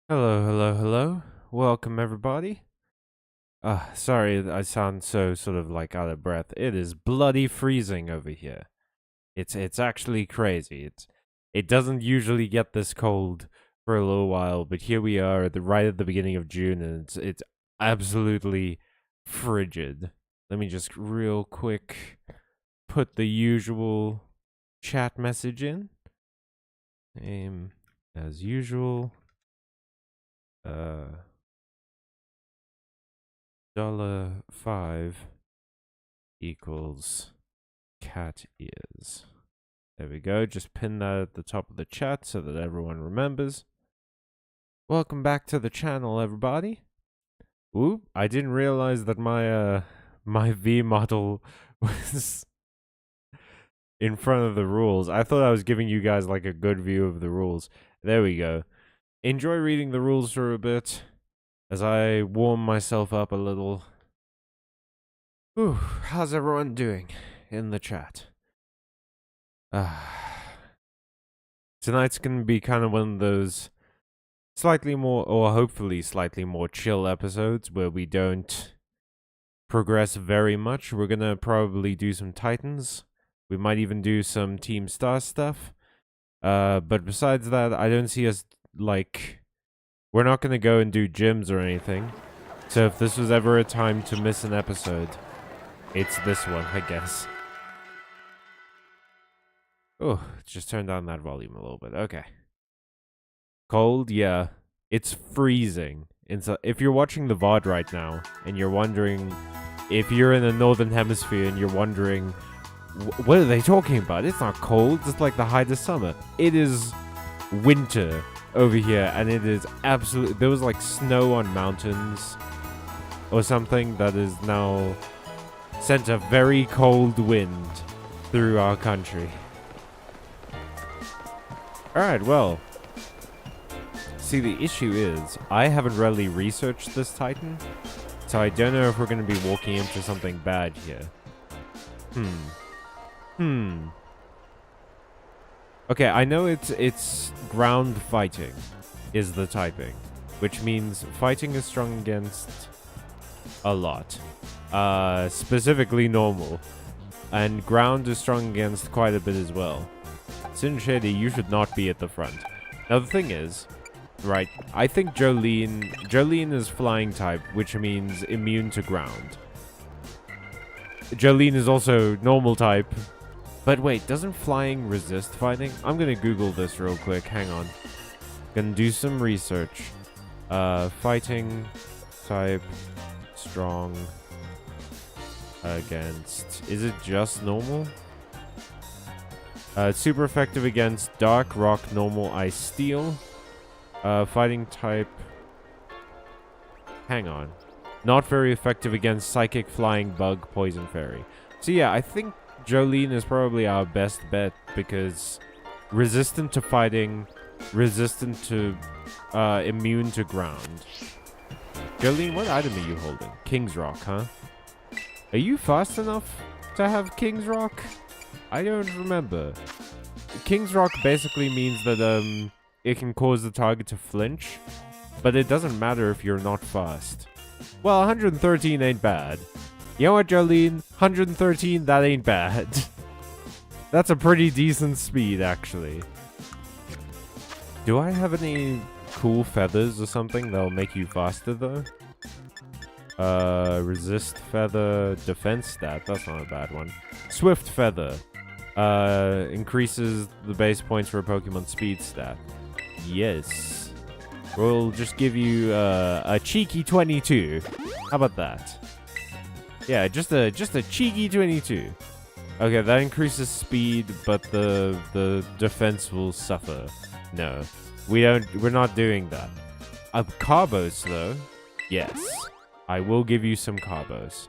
Hello, hello, hello. Welcome, everybody. Sorry I sound so sort of like out of breath. It is bloody freezing over here. It's actually crazy. It doesn't usually get this cold for a little while, but here we are right at the beginning of June, and it's absolutely frigid. Let me just real quick put the usual chat message in. As usual. $5 equals cat ears. There we go. Just pin that at the top of the chat so that everyone remembers. Welcome back to the channel, everybody. Ooh, I didn't realize that my V model was in front of the rules. I thought I was giving you guys like a good view of the rules. There we go. Enjoy reading the rules for a bit as I warm myself up a little. Ooh, how's everyone doing in the chat? Tonight's gonna be kind of one of those slightly more, or hopefully slightly more chill episodes where we don't progress very much. We're gonna probably do some Titans. We might even do some Team Star stuff. But besides that, I don't see us, like, we're not gonna go and do gyms or anything. So if this was ever a time to miss an episode, it's this one, I guess. Oh, just turn down that volume a little bit. Okay. Cold, yeah. It's freezing. If you're watching the VOD right now, and you're wondering, if you're in the northern hemisphere and you're wondering, what are they talking about? It's not cold, it's like the height of summer. It is winter over here, and it is absolutely, there was like snow on mountains or something that is now sent a very cold wind through our country. Alright, well, see, the issue is, I haven't really researched this Titan, so I don't know if we're going to be walking into something bad here. Okay, I know it's ground fighting is the typing, which means fighting is strong against a lot. Specifically normal. And ground is strong against quite a bit as well. Sin Shady, you should not be at the front. Now the thing is, right, I think Jolene is flying type, which means immune to ground. Jolene is also normal type. But wait, doesn't flying resist fighting? I'm gonna Google this real quick, hang on. Gonna do some research. Fighting type strong against, is it just normal? Super effective against dark, rock, normal, ice, steel. Fighting type, hang on. Not very effective against psychic, flying, bug, poison, fairy. So yeah, I think Jolene is probably our best bet because resistant to fighting, resistant to, immune to ground. Jolene, what item are you holding? King's Rock, huh? Are you fast enough to have King's Rock? I don't remember. King's Rock basically means that, it can cause the target to flinch, but it doesn't matter if you're not fast. Well, 113 ain't bad. You know what, Jolene? 113, that ain't bad. That's a pretty decent speed, actually. Do I have any cool feathers or something that'll make you faster, though? Resist feather, defense stat. That's not a bad one. Swift feather. Increases the base points for a Pokemon speed stat. Yes. We'll just give you a cheeky 22. How about that? Yeah, just a cheeky 22. Okay, that increases speed, but the defense will suffer. No, we're not doing that. Carbos though, yes, I will give you some carbos.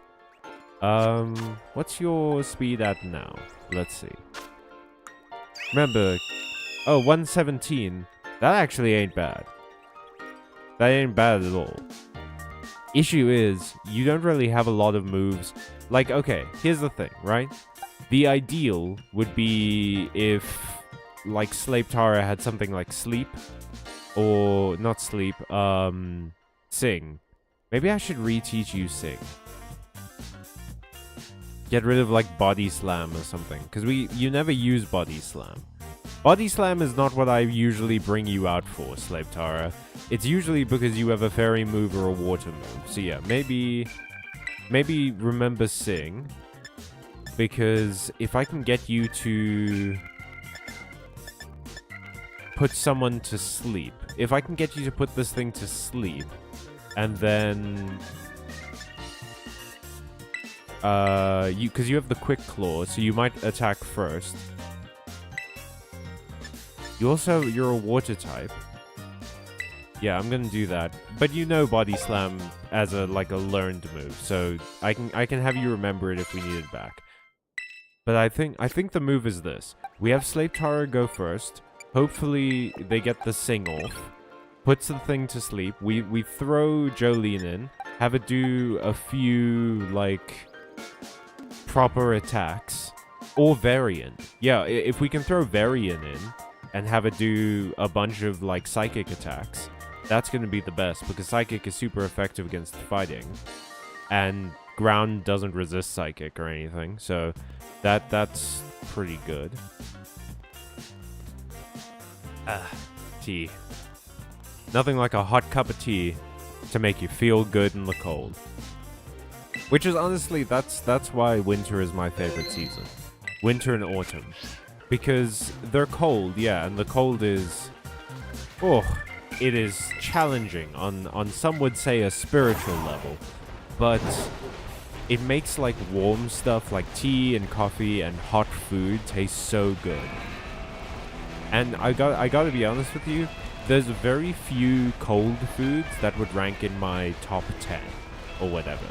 What's your speed at now? Let's see. Remember, 117. That actually ain't bad. That ain't bad at all. Issue is, you don't really have a lot of moves. Like, okay, here's the thing, right? The ideal would be if, like, Slave Tara had something like Sleep. Or not sleep, sing. Maybe I should reteach you sing. Get rid of like body slam or something. Because you never use body slam. Body slam is not what I usually bring you out for, Slave Tara. It's usually because you have a fairy move or a water move. So yeah, maybe remember sing. Because if I can get you to put someone to sleep. If I can get you to put this thing to sleep, and then because you have the quick claw, so you might attack first. You're a water type. Yeah, I'm gonna do that. But you know body slam as a learned move, so I can have you remember it if we need it back. But I think the move is this. We have Slave Tara go first. Hopefully they get the sing off. Puts the thing to sleep. We throw Jolene in. Have it do a few proper attacks. Or Varian. Yeah, if we can throw Varian in and have it do a bunch of psychic attacks, that's gonna be the best because psychic is super effective against fighting. And ground doesn't resist psychic or anything, so that's pretty good. Tea. Nothing like a hot cup of tea to make you feel good in the cold. Which is honestly, that's why winter is my favorite season. Winter and autumn. Because they're cold, yeah, and the cold is... it is challenging on some would say a spiritual level. But it makes warm stuff like tea and coffee and hot food taste so good. And I gotta be honest with you, there's very few cold foods that would rank in my top 10 or whatever.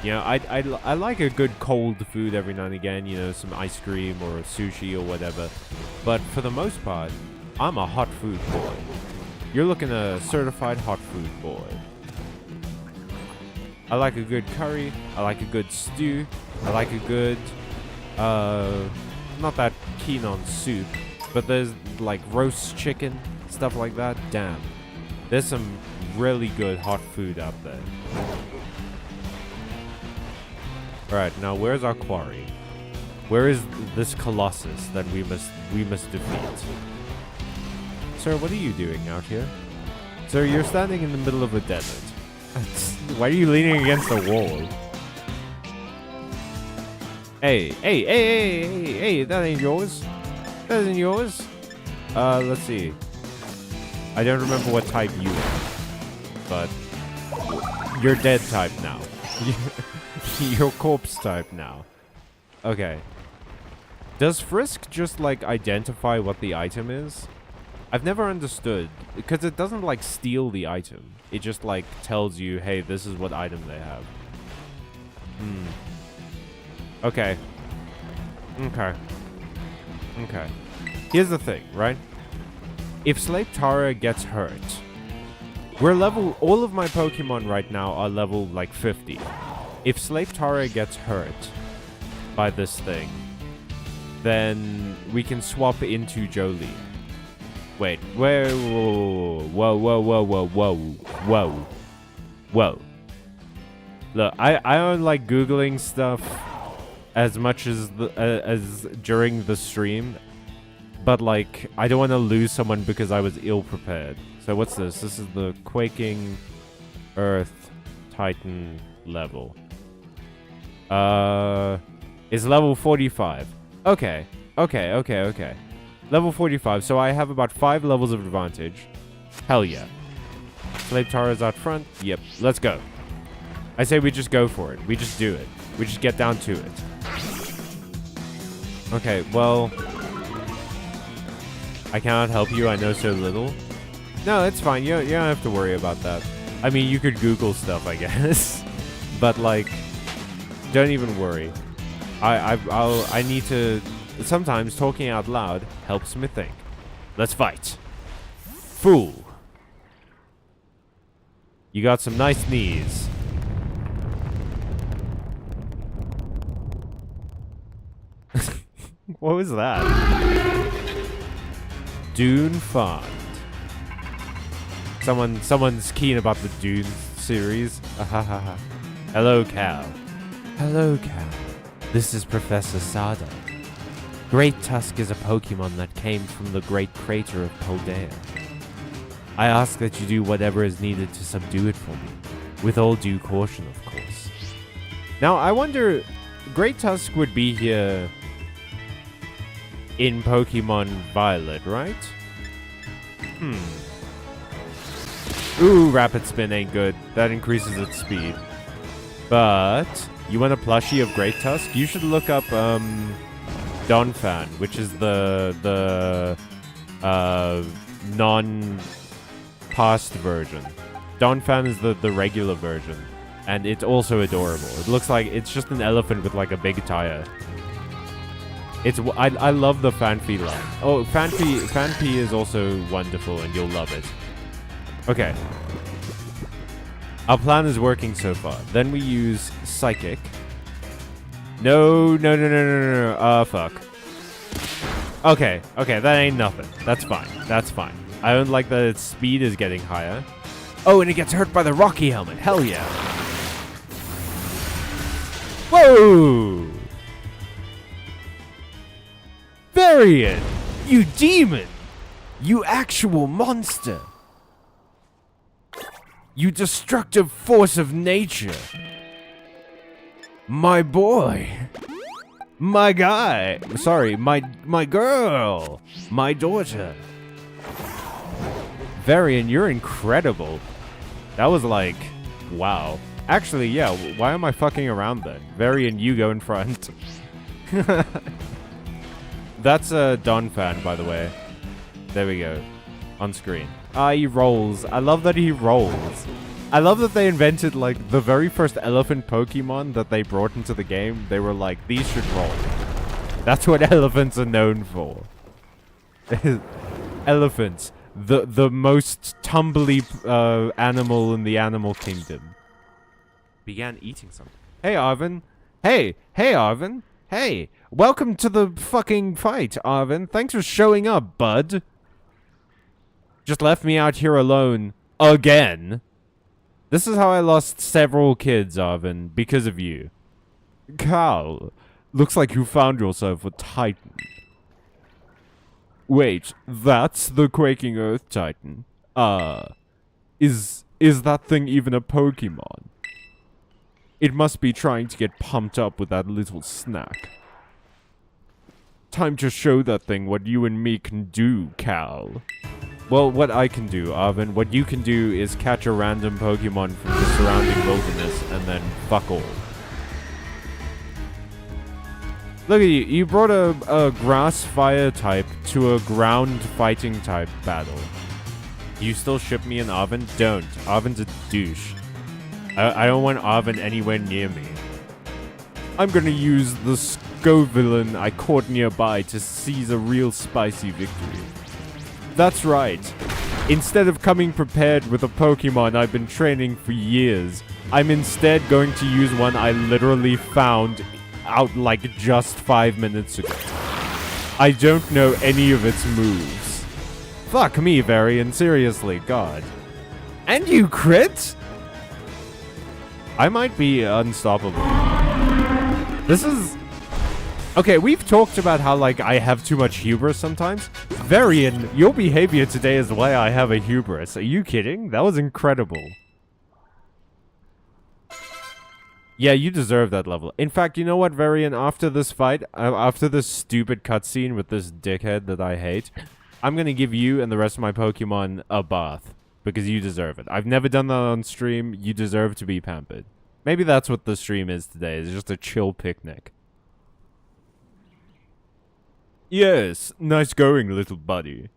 You know, I like a good cold food every now and again, you know, some ice cream or sushi or whatever. But for the most part, I'm a hot food boy. You're looking at a certified hot food boy. I like a good curry, I like a good stew, I like a good, not that keen on soup, but there's roast chicken, stuff like that. Damn. There's some really good hot food out there. Alright, now where's our quarry? Where is this colossus that we must defeat? Sir, what are you doing out here? Sir, you're standing in the middle of a desert. Why are you leaning against the wall? Hey, that ain't yours. That isn't yours. Let's see. I don't remember what type you are, but you're dead type now. You're corpse type now. Okay. Does Frisk just identify what the item is? I've never understood, because it doesn't steal the item. It just tells you, hey, this is what item they have. Okay. Here's the thing, right? If Slave Tara gets hurt, all of my Pokemon right now are level 50. If Slave Tara gets hurt by this thing, then we can swap into Jolene. Wait, whoa. Look, I don't like Googling stuff as much as during the stream, but I don't want to lose someone because I was ill prepared. So what's this? This is the Quaking Earth Titan level. It's level 45. Okay. Level 45, so I have about 5 levels of advantage. Hell yeah. Slave Tara's out front. Yep, let's go. I say we just go for it. We just do it. We just get down to it. Okay, well... I cannot help you, I know so little. No, it's fine, you don't have to worry about that. I mean, you could Google stuff, I guess. But, don't even worry. I need to... Sometimes talking out loud helps me think. Let's fight. Fool. You got some nice knees. What was that? Dune Fond. Someone's keen about the Dune series. Hello, Cal. Hello, Cal. This is Professor Sada. Great Tusk is a Pokemon that came from the great crater of Paldea. I ask that you do whatever is needed to subdue it for me, with all due caution, of course. Now, I wonder, Great Tusk would be here in Pokemon Violet, right? Ooh, Rapid Spin ain't good. That increases its speed. But, you want a plushie of Great Tusk? You should look up, Donphan, which is the non-past version. Donphan is the regular version, and it's also adorable. It looks like it's just an elephant with like a big tire. I love the Phanpy line. Oh, Phanpy is also wonderful, and you'll love it. Okay. Our plan is working so far. Then we use Psychic. No. Fuck. Okay, that ain't nothing. That's fine. I don't like that its speed is getting higher. Oh, and it gets hurt by the Rocky Helmet. Hell yeah. Whoa! Varian! You demon! You actual monster! You destructive force of nature! My boy! My guy! Sorry, my girl! My daughter! Varian, you're incredible. That was like, wow. Actually, yeah, why am I fucking around then? Varian, you go in front. That's a Donphan, by the way. There we go. On screen. He rolls. I love that he rolls. I love that they invented, like, the very first elephant Pokemon that they brought into the game. They were like, these should roll. That's what elephants are known for. Elephants. The most tumbly animal in the animal kingdom. Began eating something. Hey, Arvin. Hey, Arvin. Hey, welcome to the fucking fight, Arvin. Thanks for showing up, bud. Just left me out here alone. Again. This is how I lost several kids, Arvin, because of you. Cal, looks like you found yourself a Titan. Wait, that's the Quaking Earth Titan. Is that thing even a Pokemon? It must be trying to get pumped up with that little snack. Time to show that thing what you and me can do, Cal. Well, what I can do, Arvin, what you can do is catch a random Pokemon from the surrounding wilderness and then fuck all. Look at you. You brought a grass fire type to a ground fighting type battle. You still ship me an Arvin? Don't. Arvin's a douche. I don't want Arvin anywhere near me. I'm gonna use the Scovillain I caught nearby to seize a real spicy victory. That's right. Instead of coming prepared with a Pokemon I've been training for years, I'm instead going to use one I literally found out like just 5 minutes ago. I don't know any of its moves. Fuck me, Varian, seriously, God. And you crit? I might be unstoppable. This is... Okay, we've talked about how, like, I have too much hubris sometimes. Varian, your behavior today is why I have a hubris. Are you kidding? That was incredible. Yeah, you deserve that level. In fact, you know what, Varian? After this fight, after this stupid cutscene with this dickhead that I hate, I'm gonna give you and the rest of my Pokemon a bath. Because you deserve it. I've never done that on stream. You deserve to be pampered. Maybe that's what the stream is today. It's just a chill picnic. Yes, nice going, little buddy.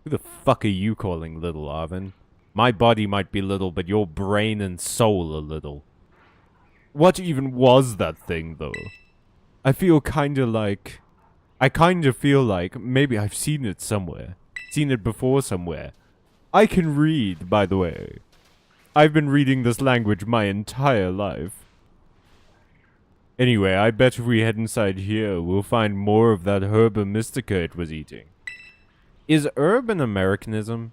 Who the fuck are you calling little, Arvin? My body might be little, but your brain and soul are little. What even was that thing, though? I feel kinda like... I kinda feel like maybe I've seen it somewhere. Seen it before somewhere. I can read, by the way. I've been reading this language my entire life. Anyway, I bet if we head inside here, we'll find more of that Herba Mystica it was eating. Is herb an Americanism?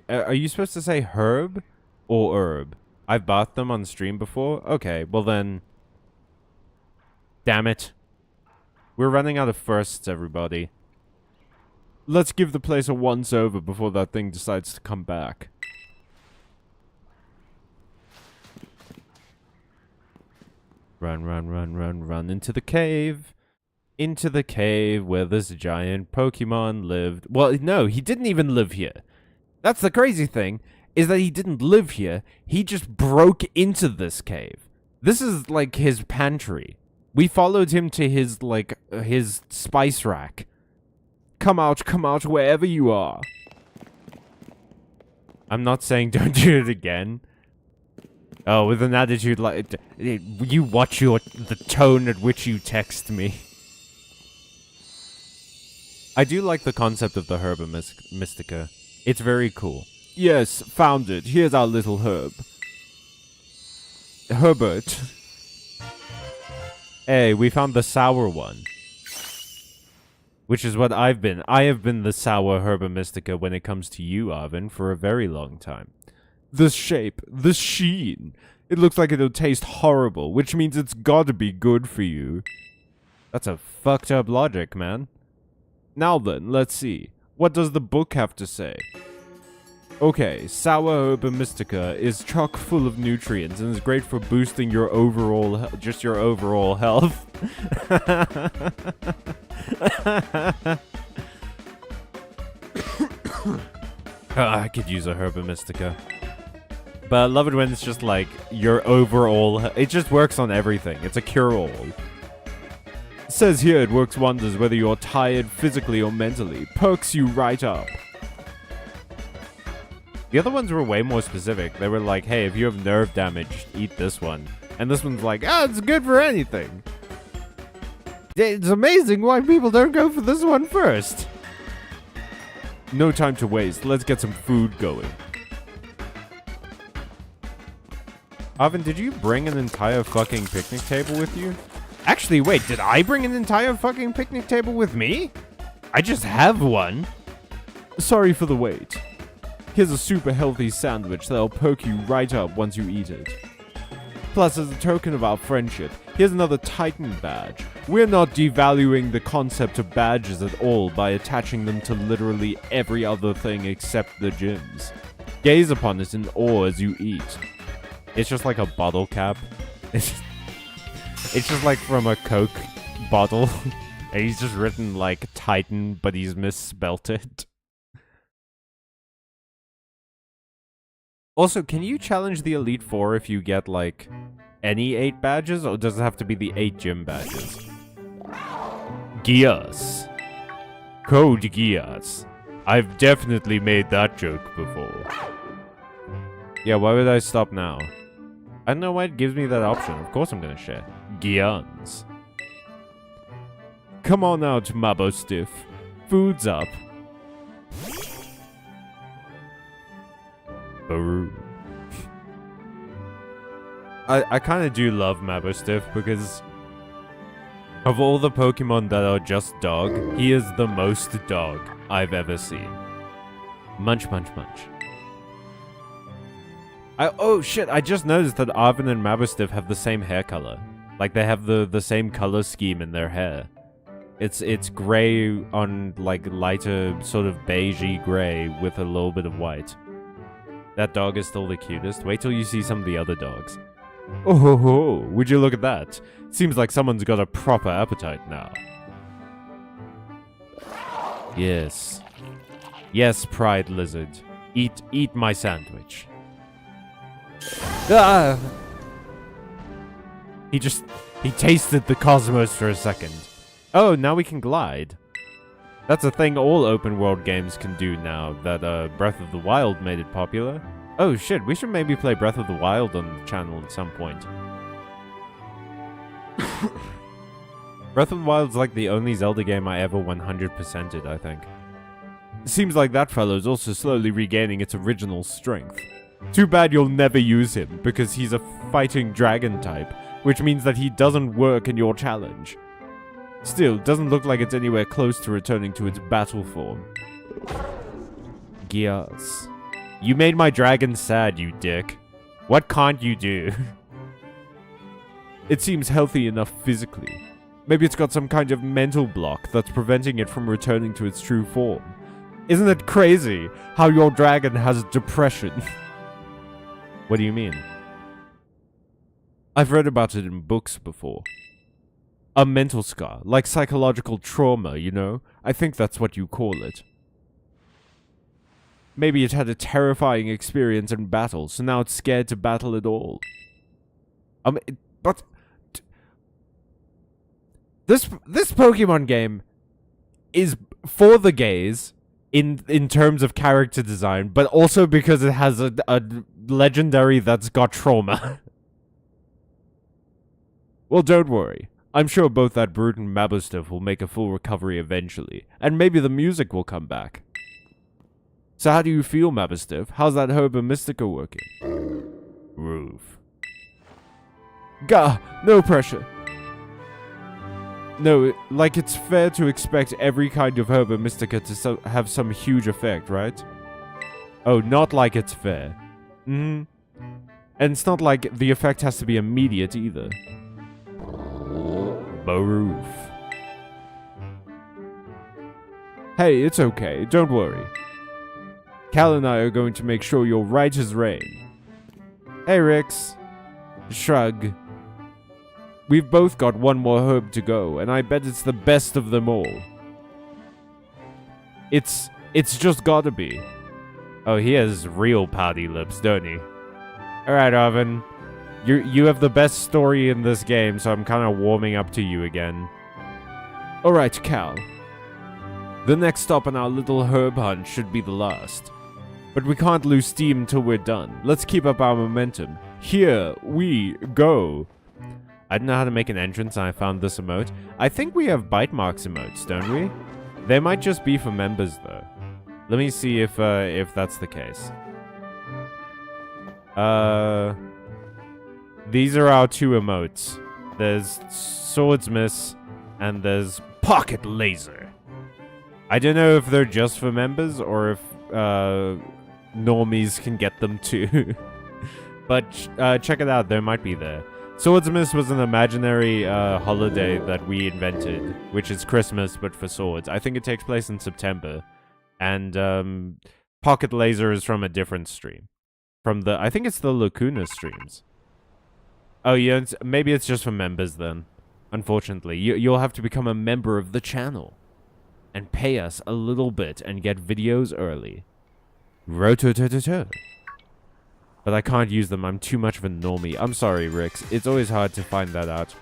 Are you supposed to say herb or herb? I've bought them on stream before. Okay, well then. Damn it. We're running out of firsts, everybody. Let's give the place a once-over before that thing decides to come back. Run, run, run, run, run into the cave. Into the cave where this giant Pokemon lived. Well, no, he didn't even live here. That's the crazy thing, is that he didn't live here. He just broke into this cave. This is, like, his pantry. We followed him to his, like, his spice rack. Come out, wherever you are. I'm not saying don't do it again. Oh, with an attitude like... You watch the tone at which you text me. I do like the concept of the Herba Mystica. It's very cool. Yes, found it. Here's our little herb. Herbert. Hey, we found the sour one. Which is what I've been. I have been the sour Herba Mystica when it comes to you, Arvin, for a very long time. The shape, the sheen. It looks like it'll taste horrible, which means it's gotta be good for you. That's a fucked up logic, man. Now then, let's see. What does the book have to say? Okay, sour Herba Mystica is chock full of nutrients and is great for boosting your overall, just your overall health. I could use a Herba Mystica. But I love it when it's just like your overall, it just works on everything. It's a cure-all. It says here it works wonders whether you're tired physically or mentally. Perks you right up. The other ones were way more specific. They were like, hey, if you have nerve damage, eat this one. And this one's like, oh, it's good for anything. It's amazing why people don't go for this one first. No time to waste. Let's get some food going. Arvin, did you bring an entire fucking picnic table with you? Actually, wait, did I bring an entire fucking picnic table with me? I just have one. Sorry for the wait. Here's a super healthy sandwich that'll perk you right up once you eat it. Plus, as a token of our friendship, here's another Titan badge. We're not devaluing the concept of badges at all by attaching them to literally every other thing except the gyms. Gaze upon it in awe as you eat. It's just like a bottle cap. It's just like from a Coke bottle. And he's just written like Titan, but he's misspelt it. Also, can you challenge the Elite Four if you get like any 8 badges, or does it have to be the 8 gym badges? Gears. Code Gears. I've definitely made that joke before. Yeah, why would I stop now? I don't know why it gives me that option. Of course I'm gonna share. Guns. Come on out, Mabo Stiff. Food's up. Baroo. I kind of do love Mabo Stiff because of all the Pokemon that are just dog, he is the most dog I've ever seen. Munch, munch, munch. Oh shit, I just noticed that Arvin and Mabostiff have the same hair color. Like they have the same color scheme in their hair. It's gray on like lighter sort of beigey gray with a little bit of white. That dog is still the cutest. Wait till you see some of the other dogs. Oh ho ho, would you look at that? Seems like someone's got a proper appetite now. Yes. Yes, Pride Lizard. Eat my sandwich. Ah! He tasted the cosmos for a second. Oh, now we can glide. That's a thing all open world games can do now that Breath of the Wild made it popular. Oh shit, we should maybe play Breath of the Wild on the channel at some point. Breath of the Wild's like the only Zelda game I ever 100%ed, I think. Seems like that fellow's also slowly regaining its original strength. Too bad you'll never use him, because he's a fighting dragon type, which means that he doesn't work in your challenge. Still, doesn't look like it's anywhere close to returning to its battle form. Gears. You made my dragon sad, you dick. What can't you do? It seems healthy enough physically. Maybe it's got some kind of mental block that's preventing it from returning to its true form. Isn't it crazy how your dragon has depression? What do you mean? I've read about it in books before. A mental scar, like psychological trauma, you know? I think that's what you call it. Maybe it had a terrifying experience in battle, so now it's scared to battle at all. But this Pokemon game is for the gays in terms of character design, but also because it has a legendary that's got trauma. Well, don't worry. I'm sure both that Brute and Mabustiff will make a full recovery eventually, and maybe the music will come back. So how do you feel, Mabustiff? How's that Herba Mystica working? Roof. Gah! No pressure. No, like it's fair to expect every kind of Herba Mystica to have some huge effect, right? Oh, not like it's fair. And it's not like the effect has to be immediate either. Baroof. Hey, it's okay, don't worry. Cal and I are going to make sure you're right as rain. Hey, Rix. Shrug. We've both got one more herb to go, and I bet it's the best of them all. It's just gotta be. Oh, he has real pouty lips, don't he? Alright, Arvin. You have the best story in this game, so I'm kind of warming up to you again. Alright, Cal. The next stop on our little herb hunt should be the last. But we can't lose steam until we're done. Let's keep up our momentum. Here we go. I didn't know how to make an entrance and I found this emote. I think we have bite marks emotes, don't we? They might just be for members though. Let me see if that's the case. These are our two emotes. There's Swordsmith and there's Pocket Laser. I don't know if they're just for members or if normies can get them too. But check it out, they might be there. Swordsmith was an imaginary holiday that we invented, which is Christmas but for swords. I think it takes place in September. And Pocket Laser is from a different stream. From the, I think it's the Lacuna streams. Oh, yeah, maybe it's just for members then. Unfortunately, you'll have to become a member of the channel. And pay us a little bit and get videos early. Rototototo. But I can't use them, I'm too much of a normie. I'm sorry, Rix. It's always hard to find that out.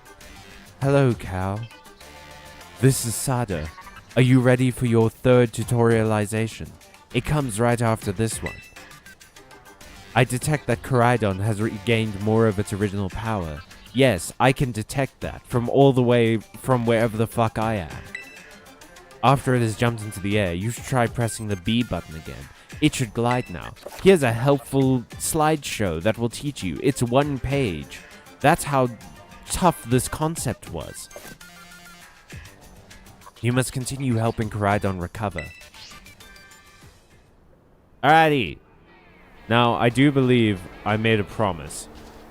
Hello, Cal. This is Sada. Are you ready for your third tutorialization? It comes right after this one. I detect that Koraidon has regained more of its original power. Yes, I can detect that from all the way from wherever the fuck I am. After it has jumped into the air, you should try pressing the B button again. It should glide now. Here's a helpful slideshow that will teach you. It's one page. That's how tough this concept was. You must continue helping Koraidon recover. Alrighty. Now, I do believe I made a promise.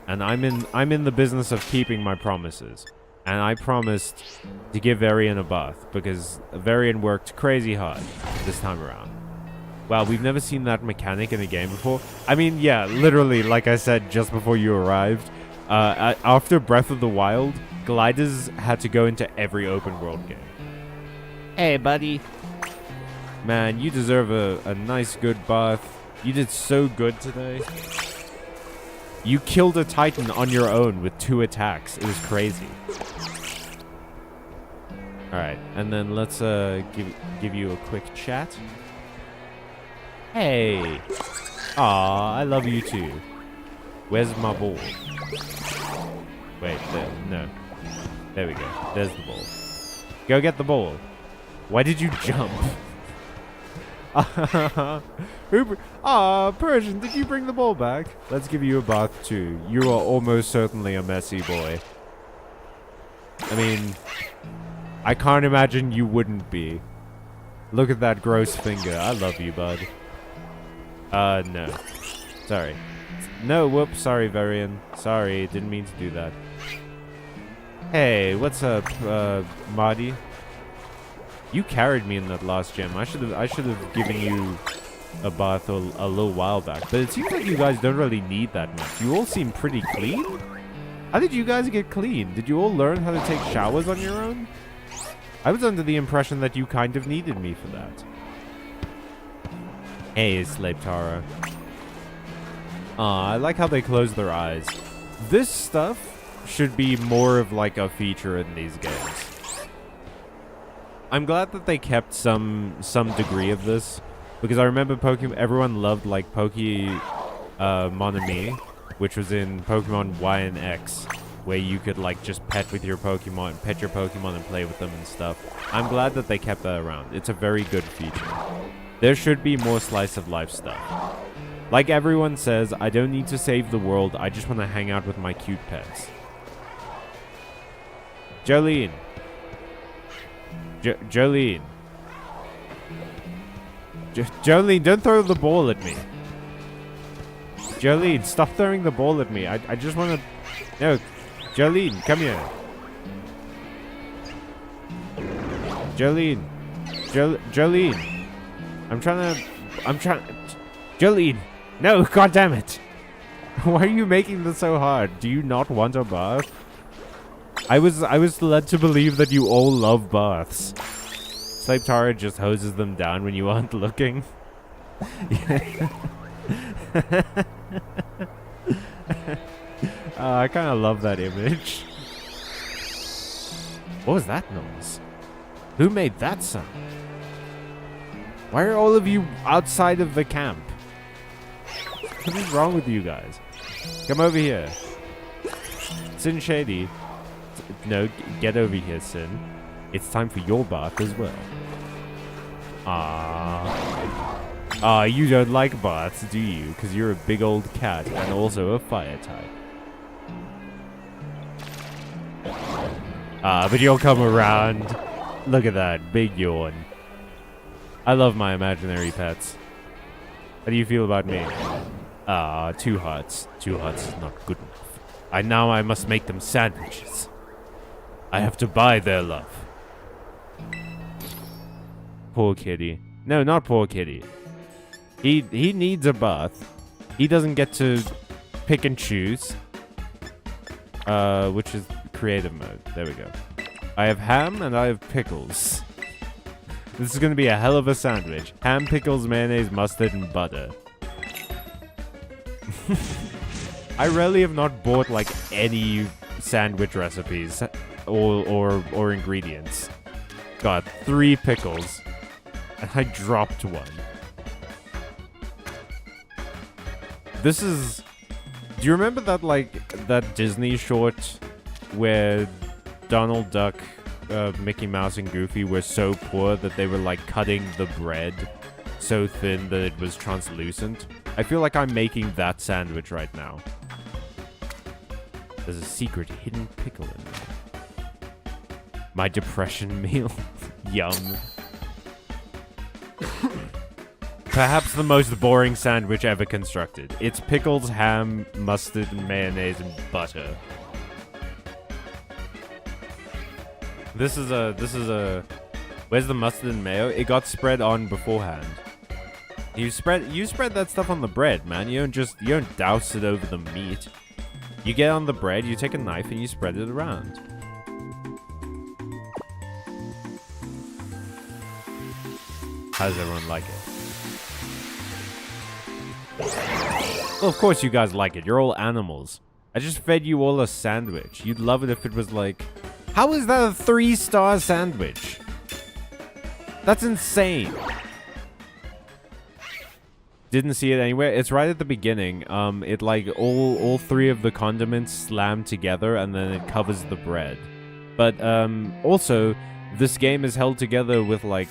And I'm in the business of keeping my promises. And I promised to give Varian a bath, because Varian worked crazy hard this time around. Wow, we've never seen that mechanic in a game before. I mean, yeah, literally, like I said just before you arrived, after Breath of the Wild, gliders had to go into every open world game. Hey, buddy. Man, you deserve a nice good bath. You did so good today. You killed a Titan on your own with 2 attacks. It was crazy. Alright, and then let's give you a quick chat. Hey! Aw, I love you too. Where's my ball? Wait, there, no. There we go. There's the ball. Go get the ball. Why did you jump? Persian, did you bring the ball back? Let's give you a bath too. You are almost certainly a messy boy. I mean, I can't imagine you wouldn't be. Look at that gross finger. I love you, bud. No. Sorry. No, whoops. Sorry, Varian. Sorry, didn't mean to do that. Hey, what's up, Marty? You carried me in that last gym. I should have given you a bath a little while back. But it seems like you guys don't really need that much. You all seem pretty clean. How did you guys get clean? Did you all learn how to take showers on your own? I was under the impression that you kind of needed me for that. Hey, Slave Tara. I like how they close their eyes. This stuff should be more of like a feature in these games. I'm glad that they kept some degree of this, because I remember everyone loved like Mon-ami, which was in Pokemon Y and X, where you could like just pet your Pokemon and play with them and stuff. I'm glad that they kept that around. It's a very good feature. There should be more slice of life stuff. Like everyone says, I don't need to save the world, I just want to hang out with my cute pets. Jolene. Jolene. Jolene, don't throw the ball at me. Jolene, stop throwing the ball at me. I just want to... No. Jolene, come here. Jolene. Jolene. I'm trying... Jolene. No, goddammit. Why are you making this so hard? Do you not want a bath? I was led to believe that you all love baths. Slave Tara just hoses them down when you aren't looking. I kind of love that image. What was that noise? Who made that sound? Why are all of you outside of the camp? What is wrong with you guys? Come over here. Sin Shady. No, get over here, Sin. It's time for your bath as well. You don't like baths, do you? Because you're a big old cat and also a fire type. But you'll come around. Look at that, big yawn. I love my imaginary pets. How do you feel about me? 2 hearts. 2 hearts is not good enough. Now I must make them sandwiches. I have to buy their love. Poor kitty. No, not poor kitty. He needs a bath. He doesn't get to pick and choose. Which is creative mode. There we go. I have ham and I have pickles. This is going to be a hell of a sandwich. Ham, pickles, mayonnaise, mustard, and butter. I really have not bought like any sandwich recipes or ingredients. Got 3 pickles. And I dropped 1. This is... Do you remember that, like, that Disney short where Donald Duck, Mickey Mouse, and Goofy were so poor that they were, like, cutting the bread so thin that it was translucent? I feel like I'm making that sandwich right now. There's a secret hidden pickle in there. My depression meal. Yum. Perhaps the most boring sandwich ever constructed. It's pickles, ham, mustard, mayonnaise, and butter. This is a... Where's the mustard and mayo? It got spread on beforehand. You spread that stuff on the bread, man. You don't douse it over the meat. You get on the bread, you take a knife, and you spread it around. How does everyone like it? Well, of course you guys like it. You're all animals. I just fed you all a sandwich. You'd love it if it was like... How is that a 3-star sandwich? That's insane. Didn't see it anywhere. It's right at the beginning. It like all 3 of the condiments slam together and then it covers the bread. But also, this game is held together with like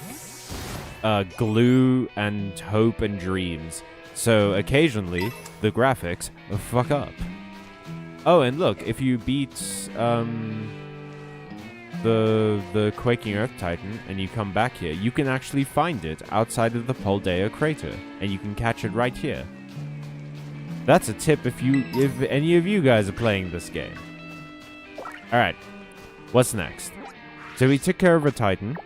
glue and hope and dreams. So occasionally, the graphics fuck up. Oh, and look, if you beat... the Quaking Earth Titan and you come back here, you can actually find it outside of the Poldea crater, and you can catch it right here. That's a tip if any of you guys are playing this game. All right, what's next? So we took care of a Titan.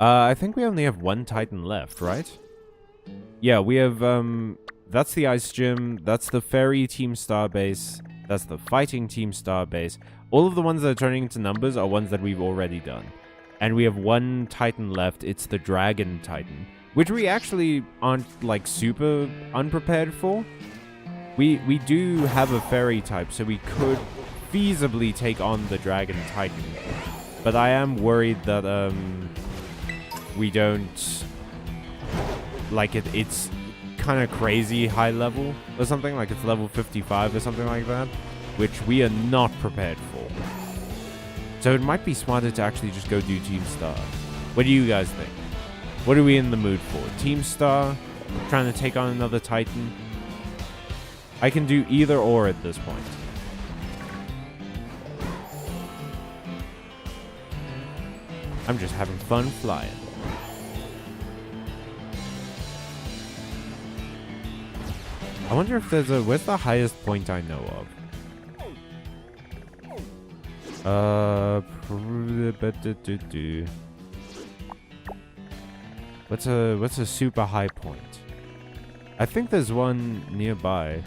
I think we only have one Titan left, right? Yeah, we have, that's the Ice Gym, that's the Fairy Team Starbase, that's the Fighting Team Starbase. All of the ones that are turning into numbers are ones that we've already done. And we have one Titan left, it's the Dragon Titan, which we actually aren't, like, super unprepared for. We do have a Fairy type, so we could feasibly take on the Dragon Titan. But I am worried that, we don't... Like, it's kind of crazy high level or something. Like, it's level 55 or something like that, which we are not prepared for. So it might be smarter to actually just go do Team Star. What do you guys think? What are we in the mood for? Team Star? Trying to take on another Titan? I can do either or at this point. I'm just having fun flying. I wonder if there's a... Where's the highest point I know of? What's a super high point? I think there's one nearby.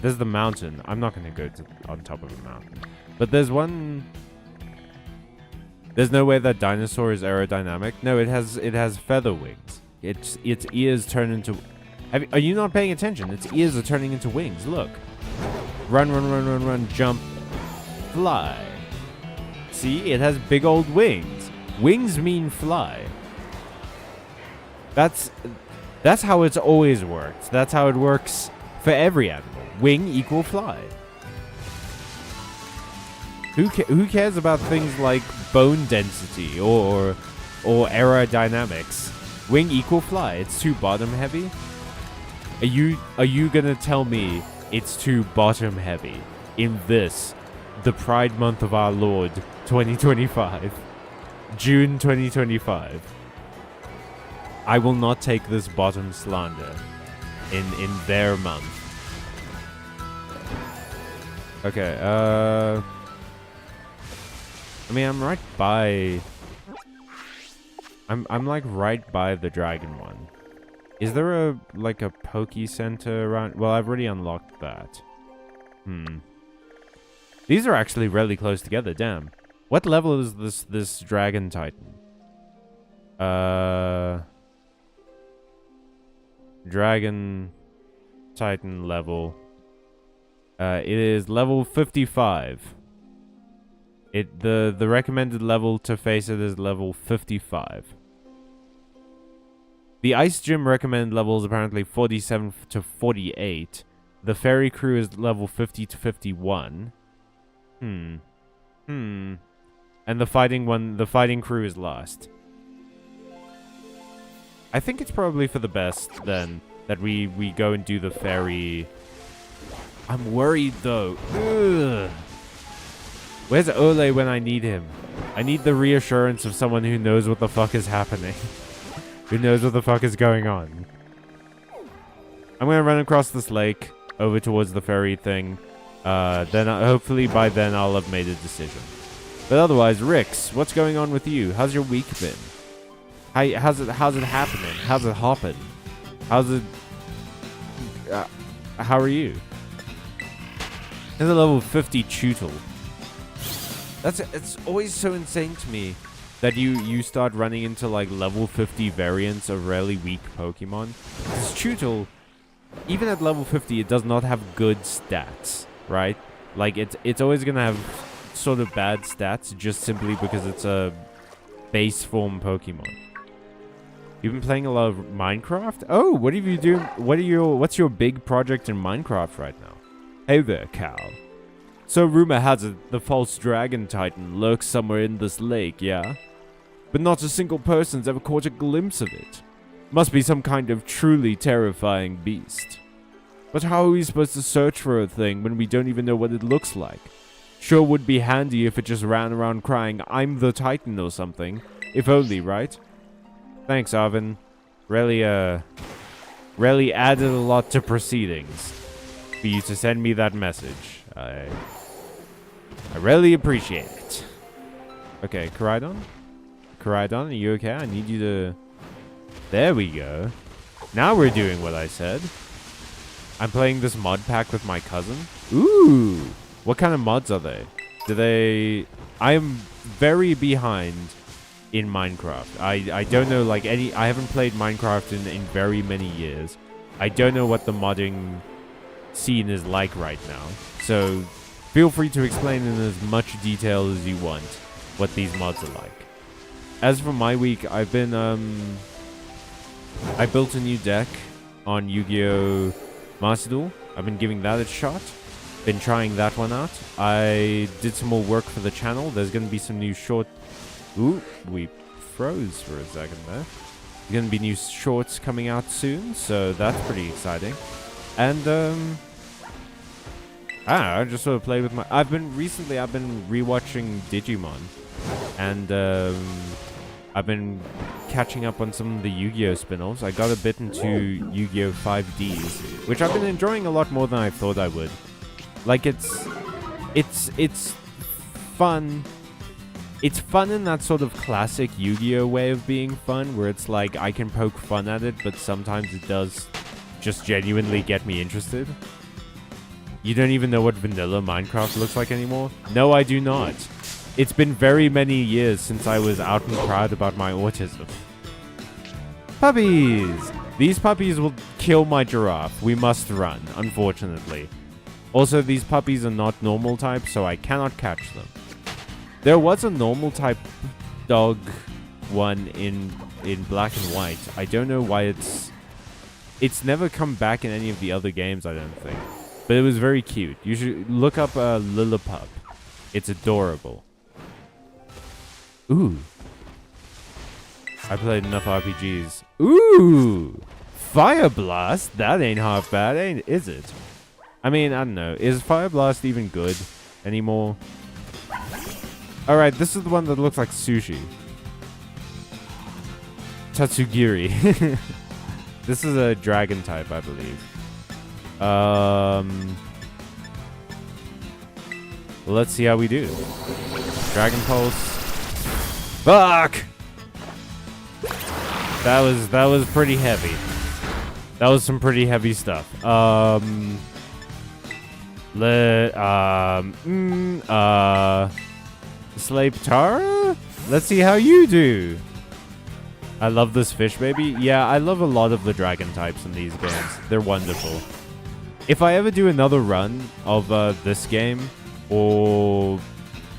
There's the mountain. I'm not gonna go on top of a mountain. But there's one... There's no way that dinosaur is aerodynamic. No, it has feather wings. Its ears turn into... Are you not paying attention? Its ears are turning into wings. Look. Run, run, run, run, run, jump, fly. See? It has big old wings. Wings mean fly. That's how it's always worked. That's how it works for every animal. Wing equal fly. Who cares about things like bone density or aerodynamics? Wing equal fly. It's too bottom heavy. Are you gonna tell me it's too bottom heavy in this, the Pride Month of our Lord 2025, June 2025? I will not take this bottom slander in their month. Okay, I mean, I'm right by... I'm like right by the dragon one. Is there a Poke Center around? Well, I've already unlocked that. These are actually really close together, damn. What level is this Dragon Titan? Dragon Titan level. It is level 55. The recommended level to face it is level 55. The Ice Gym recommended level is apparently 47 to 48. The Fairy Crew is level 50 to 51. And the Fighting Crew is last. I think it's probably for the best, then, that we go and do the Fairy... I'm worried, though. Ugh. Where's Ole when I need him? I need the reassurance of someone who knows what the fuck is happening. Who knows what the fuck is going on? I'm gonna run across this lake over towards the ferry thing. Then hopefully by then I'll have made a decision. But otherwise, Rix, what's going on with you? How's your week been? How's it happening? How's it hopping? How's it? How are you? There's a level 50 Tootle. It's always so insane to me that you start running into like level 50 variants of really weak Pokemon. Because Tootle, even at level 50, it does not have good stats, right? Like it's always gonna have sort of bad stats just simply because it's a base form Pokemon. You've been playing a lot of Minecraft? Oh, what have you doing? What's your big project in Minecraft right now? Hey there, Cal. So rumor has it the false dragon titan lurks somewhere in this lake, yeah? But not a single person's ever caught a glimpse of it. Must be some kind of truly terrifying beast. But how are we supposed to search for a thing when we don't even know what it looks like? Sure would be handy if it just ran around crying, "I'm the Titan" or something. If only, right? Thanks, Arvin. Really added a lot to proceedings for you to send me that message. I really appreciate it. Okay, Koraidon? Koraidon, are you okay? I need you to... There we go. Now we're doing what I said. I'm playing this mod pack with my cousin. Ooh! What kind of mods are they? I am very behind in Minecraft. I don't know, like, I haven't played Minecraft in very many years. I don't know what the modding scene is like right now. So, feel free to explain in as much detail as you want what these mods are like. As for my week, I've been, I built a new deck on Yu-Gi-Oh! Master Duel. I've been giving that a shot. Been trying that one out. I did some more work for the channel. There's going to be some new short... Ooh, we froze for a second there. There's going to be new shorts coming out soon, so that's pretty exciting. And, I just sort of played with my... Recently I've been rewatching Digimon. And, I've been catching up on some of the Yu-Gi-Oh! Spin-offs. I got a bit into Yu-Gi-Oh! 5Ds, which I've been enjoying a lot more than I thought I would. Like, it's fun. It's fun in that sort of classic Yu-Gi-Oh! Way of being fun, where it's like, I can poke fun at it, but sometimes it does just genuinely get me interested. You don't even know what vanilla Minecraft looks like anymore? No, I do not. It's been very many years since I was out and proud about my autism. Puppies! These puppies will kill my giraffe. We must run, unfortunately. Also, these puppies are not normal type, so I cannot catch them. There was a normal type dog one in black and white. I don't know why it's never come back in any of the other games, I don't think. But it was very cute. You should look up Lillipup. It's adorable. Ooh. I played enough RPGs. Ooh! Fire Blast? That ain't half bad, is it? I mean, I don't know. Is Fire Blast even good anymore? Alright, this is the one that looks like sushi. Tatsugiri. This is a dragon type, I believe. Let's see how we do. Dragon Pulse. Fuck! That was pretty heavy. That was some pretty heavy stuff. Slave Tara? Let's see how you do. I love this fish baby. Yeah, I love a lot of the dragon types in these games. They're wonderful. If I ever do another run of this game, or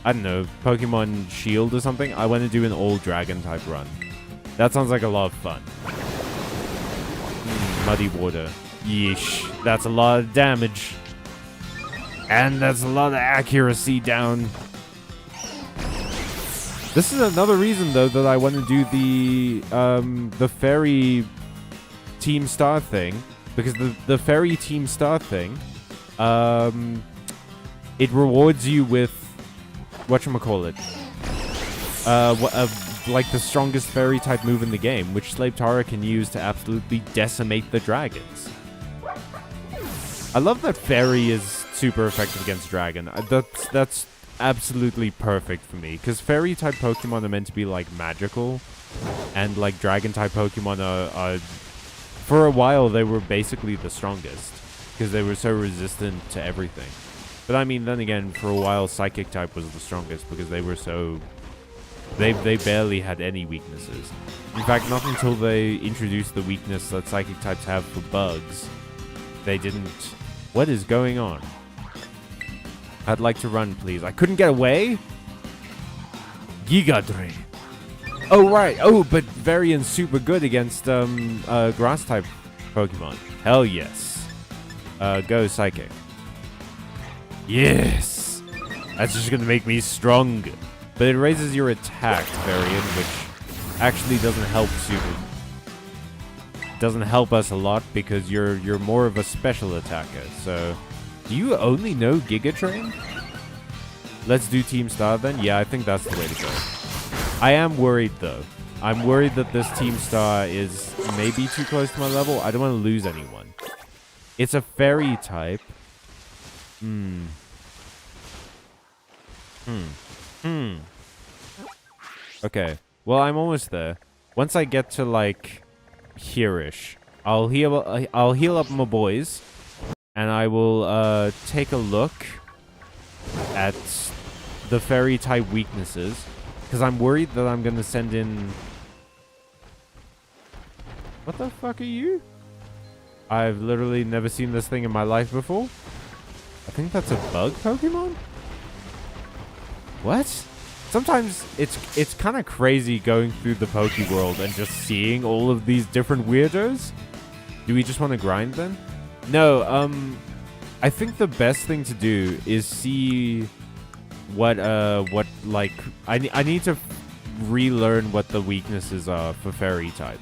I don't know, Pokemon Shield or something, I want to do an all dragon type run. That sounds like a lot of fun. Muddy water. Yeesh. That's a lot of damage. And that's a lot of accuracy down. This is another reason, though, that I want to do the Fairy Team Star thing. Because the Fairy Team Star thing, it rewards you with, whatchamacallit, like the strongest fairy type move in the game, which Slave Tara can use to absolutely decimate the dragons. I love that fairy is super effective against dragon. That's absolutely perfect for me, because fairy type Pokemon are meant to be like magical, and like dragon type Pokemon are for a while they were basically the strongest, because they were so resistant to everything. But I mean, then again, for a while Psychic type was the strongest, because they were so... They barely had any weaknesses. In fact, not until they introduced the weakness that Psychic types have for bugs, they didn't... What is going on? I'd like to run, please. I couldn't get away? Giga Drain. Oh, right. Oh, but Varian's super good against grass-type Pokemon. Hell yes. Go Psychic. Yes! That's just gonna make me stronger. But it raises your attack, Varian, which actually doesn't help doesn't help us a lot, because you're more of a special attacker. So, do you only know Giga Train? Let's do Team Star then. Yeah, I think that's the way to go. I am worried, though. I'm worried that this Team Star is maybe too close to my level. I don't want to lose anyone. It's a fairy type. Okay. Well, I'm almost there. Once I get to, like, here-ish, I'll heal up my boys, and I will take a look at the fairy type weaknesses, because I'm worried that I'm gonna send in... What the fuck are you? I've literally never seen this thing in my life before. I think that's a bug Pokemon? What? Sometimes it's kind of crazy going through the Poke World and just seeing all of these different weirdos. Do we just want to grind then? No, I think the best thing to do is see what like I need to relearn what the weaknesses are for fairy type,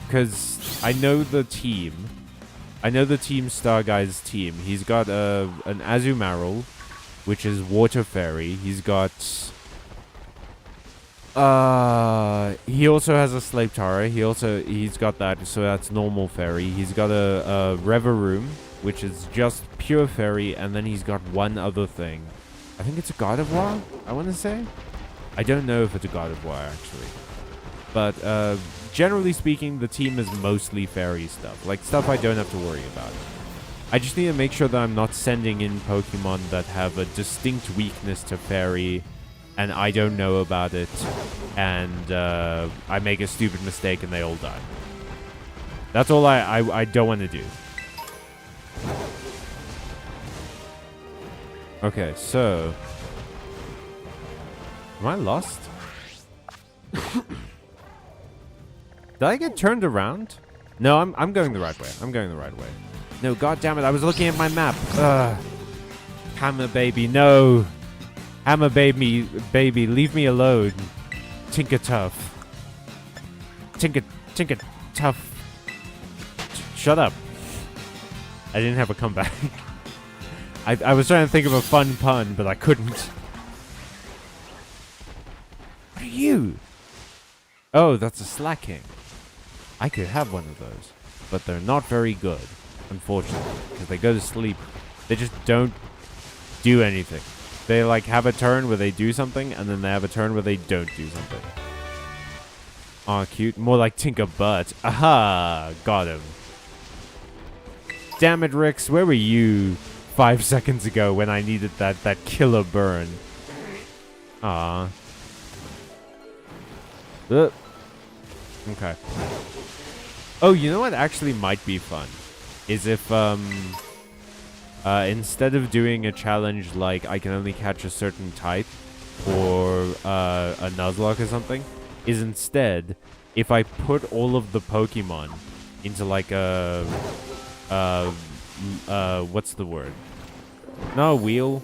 because I know the team Star Guy's team. He's got an Azumarill, which is water fairy. He's got he also has a Slaptara. He's got that, so that's normal fairy. He's got a Reverum, which is just pure fairy, and then he's got one other thing. I think it's a Gardevoir, I want to say. I don't know if it's a Gardevoir, actually. But generally speaking, the team is mostly fairy stuff. Like, stuff I don't have to worry about. I just need to make sure that I'm not sending in Pokemon that have a distinct weakness to fairy, and I don't know about it, and I make a stupid mistake and they all die. That's all I don't want to do. Okay, so... Am I lost? Did I get turned around? No, I'm going the right way. I'm going the right way. No, god damn it, I was looking at my map. Ugh. Hammer baby, no. Hammer baby, leave me alone. Tinker tough. Tinker tough. Shut up. I didn't have a comeback. I was trying to think of a fun pun, but I couldn't. What are you? Oh, that's a Slacking. I could have one of those, but they're not very good, unfortunately, because they go to sleep. They just don't do anything. They like have a turn where they do something, and then they have a turn where they don't do something. Aw, cute. More like Tinker Butt. Aha! Got him. Damn it, Rix. Where were you 5 seconds ago when I needed that killer burn? Ah. Okay. Oh, you know what actually might be fun? Is if, instead of doing a challenge like I can only catch a certain type, or a Nuzlocke or something, is instead, if I put all of the Pokemon into like a, what's the word? No, a wheel.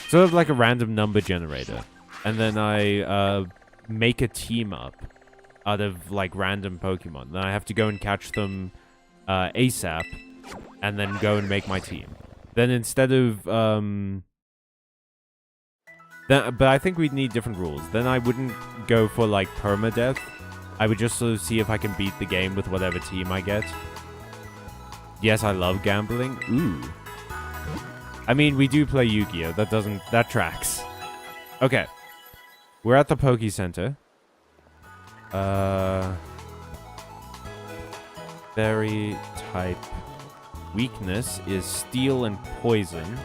Sort of like a random number generator. And then I make a team up out of like random Pokemon. Then I have to go and catch them ASAP, and then go and make my team. Then instead of but I think we'd need different rules. Then I wouldn't go for like permadeath. I would just sort of see if I can beat the game with whatever team I get. Yes, I love gambling. Ooh. I mean, we do play Yu-Gi-Oh! That tracks. Okay. We're at the Poke Center. Fairy type weakness is steel and poison.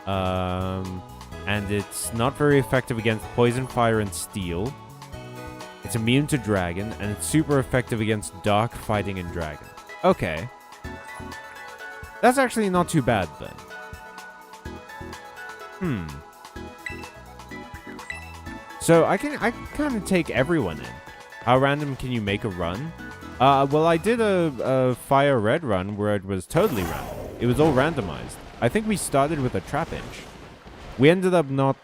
And it's not very effective against poison, fire, and steel. It's immune to dragon, and it's super effective against dark, fighting, and dragon. Okay. That's actually not too bad, then. So I kind of take everyone in. How random can you make a run? Well, I did a fire red run where it was totally random. It was all randomized. I think we started with a Trapinch. We ended up not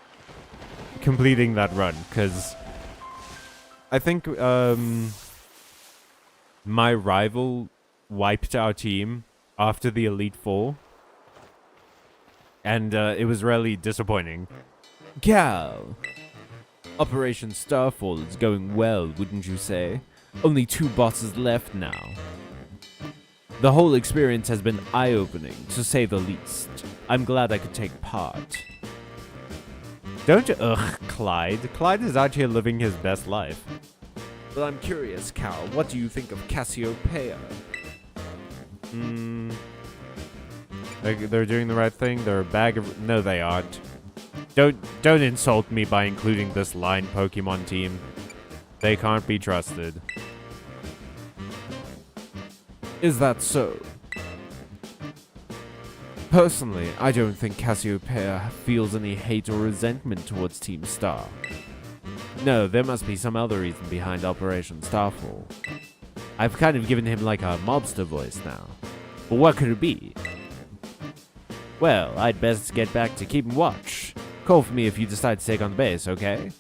completing that run because I think my rival wiped our team after the Elite Four. And it was really disappointing. Cal! Operation Starfall is going well, wouldn't you say? Only 2 bosses left now. The whole experience has been eye-opening, to say the least. I'm glad I could take part. Don't you... Ugh, Clyde. Clyde is out here living his best life. But I'm curious, Cal, what do you think of Cassiopeia? They're doing the right thing. They're a bag of... No, they aren't. Don't insult me by including this line Pokemon team. They can't be trusted. Is that so? Personally, I don't think Cassiopeia feels any hate or resentment towards Team Star. No, there must be some other reason behind Operation Starfall. I've kind of given him like a mobster voice now. But what could it be? Well, I'd best get back to keeping watch. Call for me if you decide to take on the base, okay?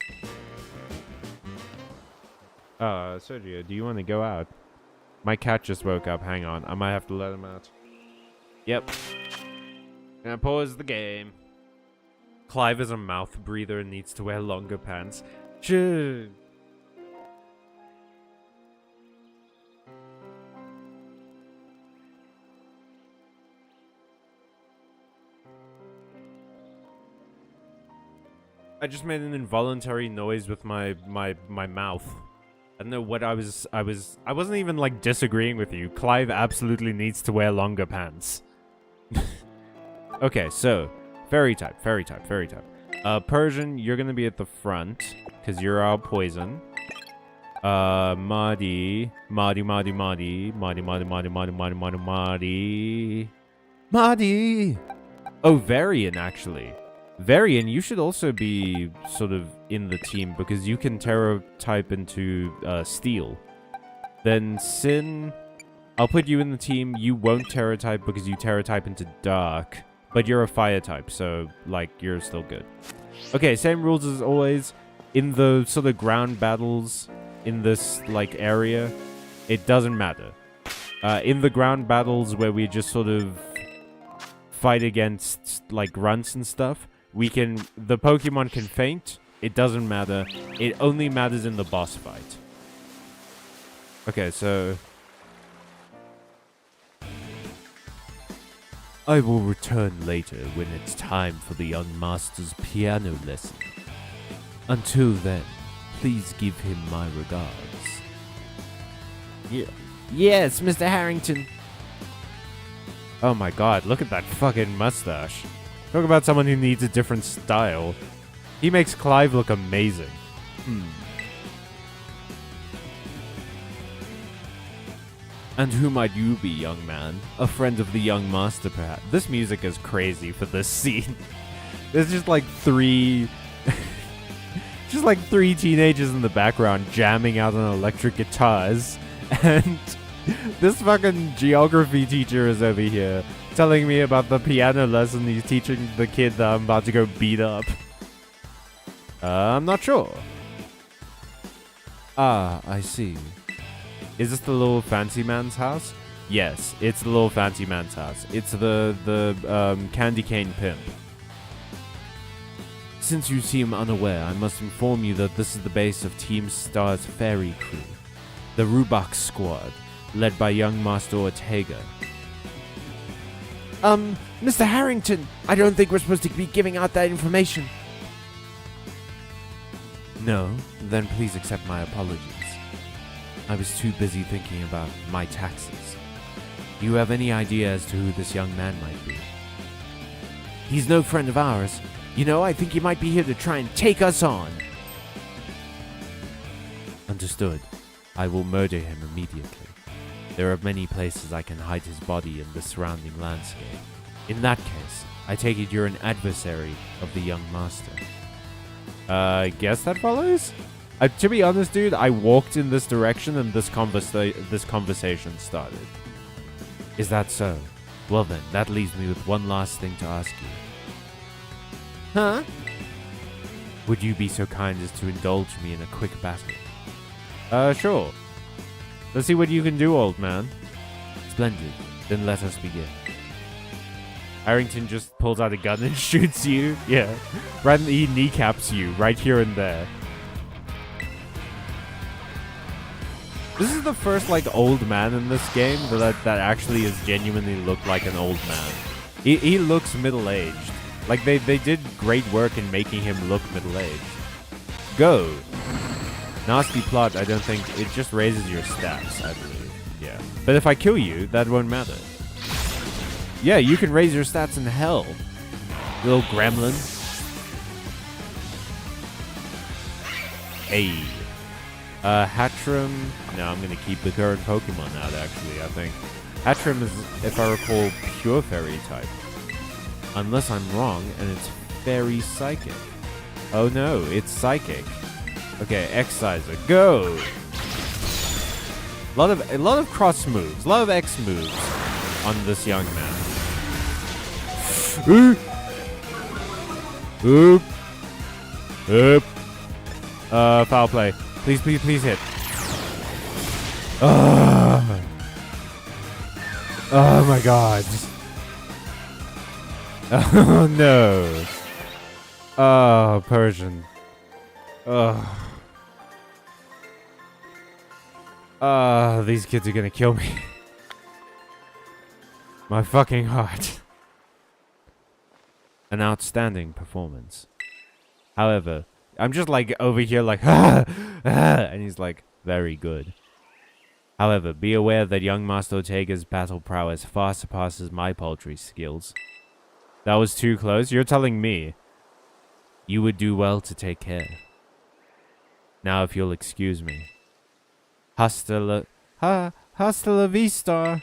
Sergio, do you want to go out? My cat just woke up. Hang on. I might have to let him out. Yep. Gonna pause the game. Clive is a mouth breather and needs to wear longer pants. Shoo. I just made an involuntary noise with my mouth. I don't know what I wasn't even like disagreeing with you. Clive absolutely needs to wear longer pants. Okay, so fairy type. Persian, you're gonna be at the front because you're our poison. Marty. Oh, Varian actually. Varian, you should also be sort of in the team because you can Terra type into Steel. Then Sin, I'll put you in the team. You won't Terra type because you Terra type into Dark, but you're a Fire type, so like you're still good. Okay, same rules as always. In the sort of ground battles in this like area, it doesn't matter. In the ground battles where we just sort of fight against like grunts and stuff, the Pokemon can faint. It doesn't matter. It only matters in the boss fight. Okay, so I will return later when it's time for the young master's piano lesson. Until then, please give him my regards. Yeah. Yes, Mr. Harrington. Oh my god, look at that fucking mustache. Talk about someone who needs a different style. He makes Clive look amazing. And who might you be, young man? A friend of the young master, perhaps? This music is crazy for this scene. There's just like three... just like 3 teenagers in the background jamming out on electric guitars. And this fucking geography teacher is over here telling me about the piano lesson he's teaching the kid that I'm about to go beat up. I'm not sure. Ah, I see. Is this the little fancy man's house? Yes, it's the little fancy man's house. It's the candy cane pimp. Since you seem unaware, I must inform you that this is the base of Team Star's fairy crew, the Rubak Squad, led by young Master Ortega. Mr. Harrington, I don't think we're supposed to be giving out that information. No? Then please accept my apologies. I was too busy thinking about my taxes. Do you have any idea as to who this young man might be? He's no friend of ours. You know, I think he might be here to try and take us on. Understood. I will murder him immediately. There are many places I can hide his body in the surrounding landscape. In that case, I take it you're an adversary of the young master. I guess that follows? To be honest, dude, I walked in this direction and this conversation started. Is that so? Well then, that leaves me with one last thing to ask you. Huh? Would you be so kind as to indulge me in a quick battle? Sure. Let's see what you can do, old man. Splendid. Then let us begin. Harrington just pulls out a gun and shoots you. Yeah. He kneecaps you right here and there. This is the first, like, old man in this game that actually is genuinely looked like an old man. He looks middle-aged. Like, they did great work in making him look middle-aged. Go. Nasty plot, I don't think. It just raises your stats, I believe. Yeah. But if I kill you, that won't matter. Yeah, you can raise your stats in hell, little gremlin. Hey. Hatchram. No, I'm going to keep the current Pokemon out, actually, I think. Hatchram is, if I recall, pure fairy type. Unless I'm wrong, and it's fairy psychic. Oh no, it's psychic. Okay, Exciser, go! A lot of cross moves, a lot of X moves on this young man. Oop. Oop. Oop. Foul play. Please, please, please hit. Oh my god. Oh no. Oh, Persian. Oh. These kids are gonna kill me. My fucking heart. An outstanding performance. However, I'm just like over here like, and he's like, very good. However, be aware that young Master Ortega's battle prowess far surpasses my paltry skills. That was too close? You're telling me. You would do well to take care. Now if you'll excuse me. Hasta la vista.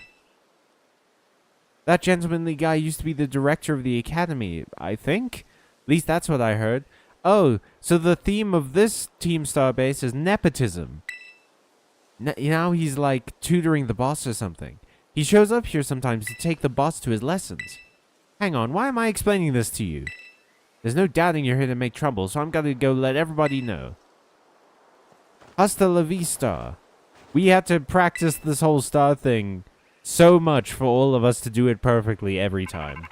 That gentlemanly guy used to be the director of the academy, I think. At least that's what I heard. Oh, so the theme of this Team Star base is nepotism. Now he's like tutoring the boss or something. He shows up here sometimes to take the boss to his lessons. Hang on, why am I explaining this to you? There's no doubting you're here to make trouble, so I'm gonna go let everybody know. Hasta la vista. We had to practice this whole star thing so much for all of us to do it perfectly every time.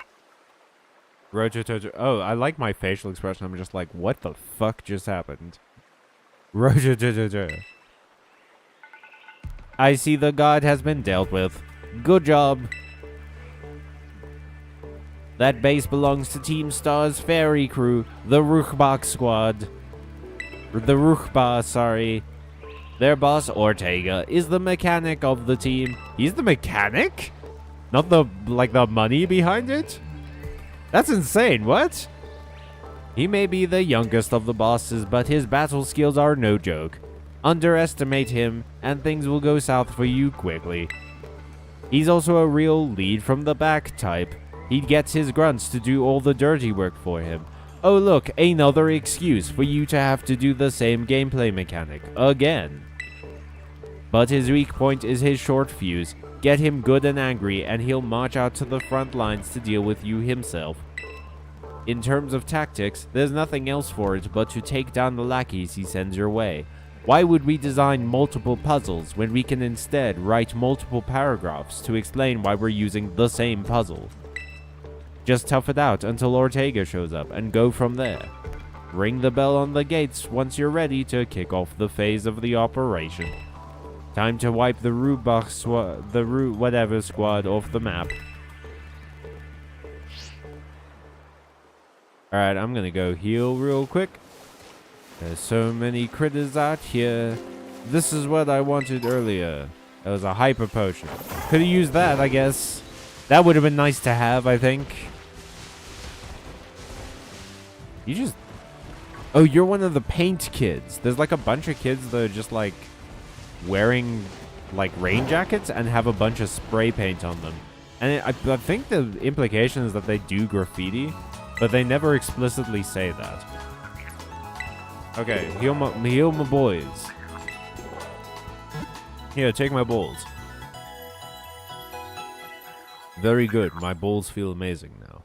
Rojo-tojo. Oh, I like my facial expression. I'm just like, what the fuck just happened? Rojo-tojo. I see the god has been dealt with. Good job. That base belongs to Team Star's fairy crew, the Ruchbach squad. The Ruchba, sorry. Their boss, Ortega, is the mechanic of the team. He's the mechanic? Not the money behind it? That's insane, what? He may be the youngest of the bosses, but his battle skills are no joke. Underestimate him, and things will go south for you quickly. He's also a real lead from the back type. He gets his grunts to do all the dirty work for him. Oh look, another excuse for you to have to do the same gameplay mechanic again. But his weak point is his short fuse. Get him good and angry, and he'll march out to the front lines to deal with you himself. In terms of tactics, there's nothing else for it but to take down the lackeys he sends your way. Why would we design multiple puzzles when we can instead write multiple paragraphs to explain why we're using the same puzzle? Just tough it out until Ortega shows up and go from there. Ring the bell on the gates once you're ready to kick off the phase of the operation. Time to wipe the Rubach whatever squad off the map. Alright, I'm gonna go heal real quick. There's so many critters out here. This is what I wanted earlier. That was a hyper potion. Could have used that, I guess. That would have been nice to have, I think. You just... Oh, you're one of the paint kids. There's like a bunch of kids that are just like wearing like rain jackets and have a bunch of spray paint on them. And I think the implication is that they do graffiti, but they never explicitly say that. Okay, heal my boys. Here, take my balls. Very good. My balls feel amazing now.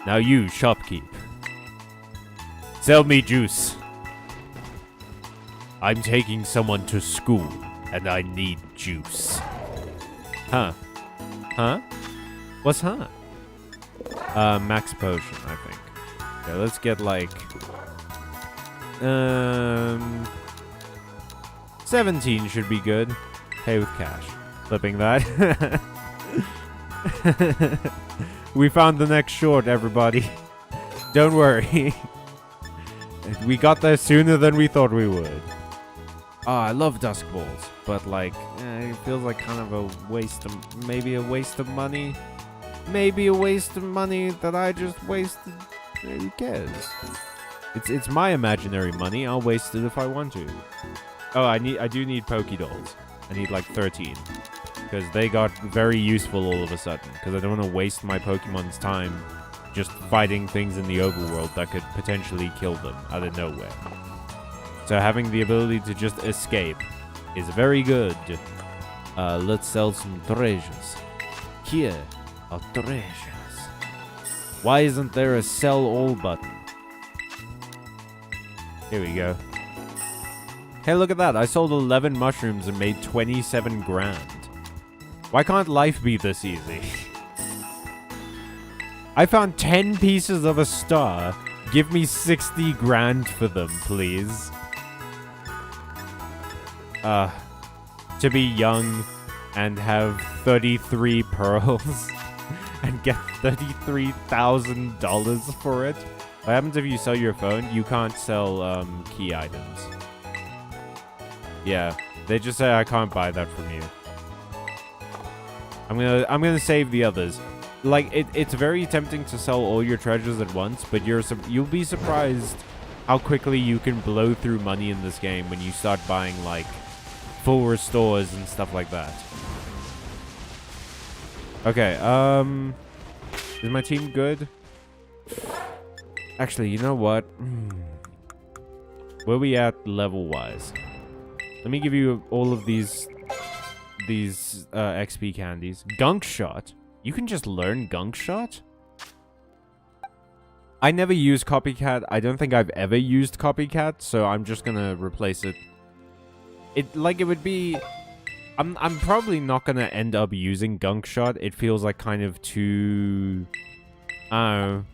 Now you, shopkeep. Sell me juice. I'm taking someone to school, and I need juice. Huh? Huh? What's that? Max potion, I think. Okay, let's get like 17 should be good. Pay with cash. Flipping that. We found the next short, everybody. Don't worry. We got there sooner than we thought we would. I love Dusk Balls, but like, it feels like kind of a waste of, maybe a waste of money. Maybe a waste of money that I just wasted. Who cares? It's my imaginary money. I'll waste it if I want to. Oh, I do need Pokédolls. I need like 13. Because they got very useful all of a sudden. Because I don't want to waste my Pokemon's time just fighting things in the overworld that could potentially kill them out of nowhere. So having the ability to just escape is very good. Let's sell some treasures. Here are treasures. Why isn't there a sell all button? Here we go. Hey, look at that. I sold 11 mushrooms and made 27 grand. Why can't life be this easy? I found 10 pieces of a star. Give me 60 grand for them, please. To be young and have 33 pearls and get $33,000 for it. What happens if you sell your phone? You can't sell key items. Yeah, they just say I can't buy that from you. I'm gonna save the others. Like it's very tempting to sell all your treasures at once, but you'll be surprised how quickly you can blow through money in this game when you start buying like full restores and stuff like that. Okay, is my team good? Actually, you know what? Where we at level-wise? Let me give you all of these XP candies. Gunk Shot? You can just learn Gunk Shot? I never use Copycat. I don't think I've ever used Copycat, so I'm just gonna replace it. It would be... I'm probably not gonna end up using Gunk Shot. It feels like kind of too... I don't know.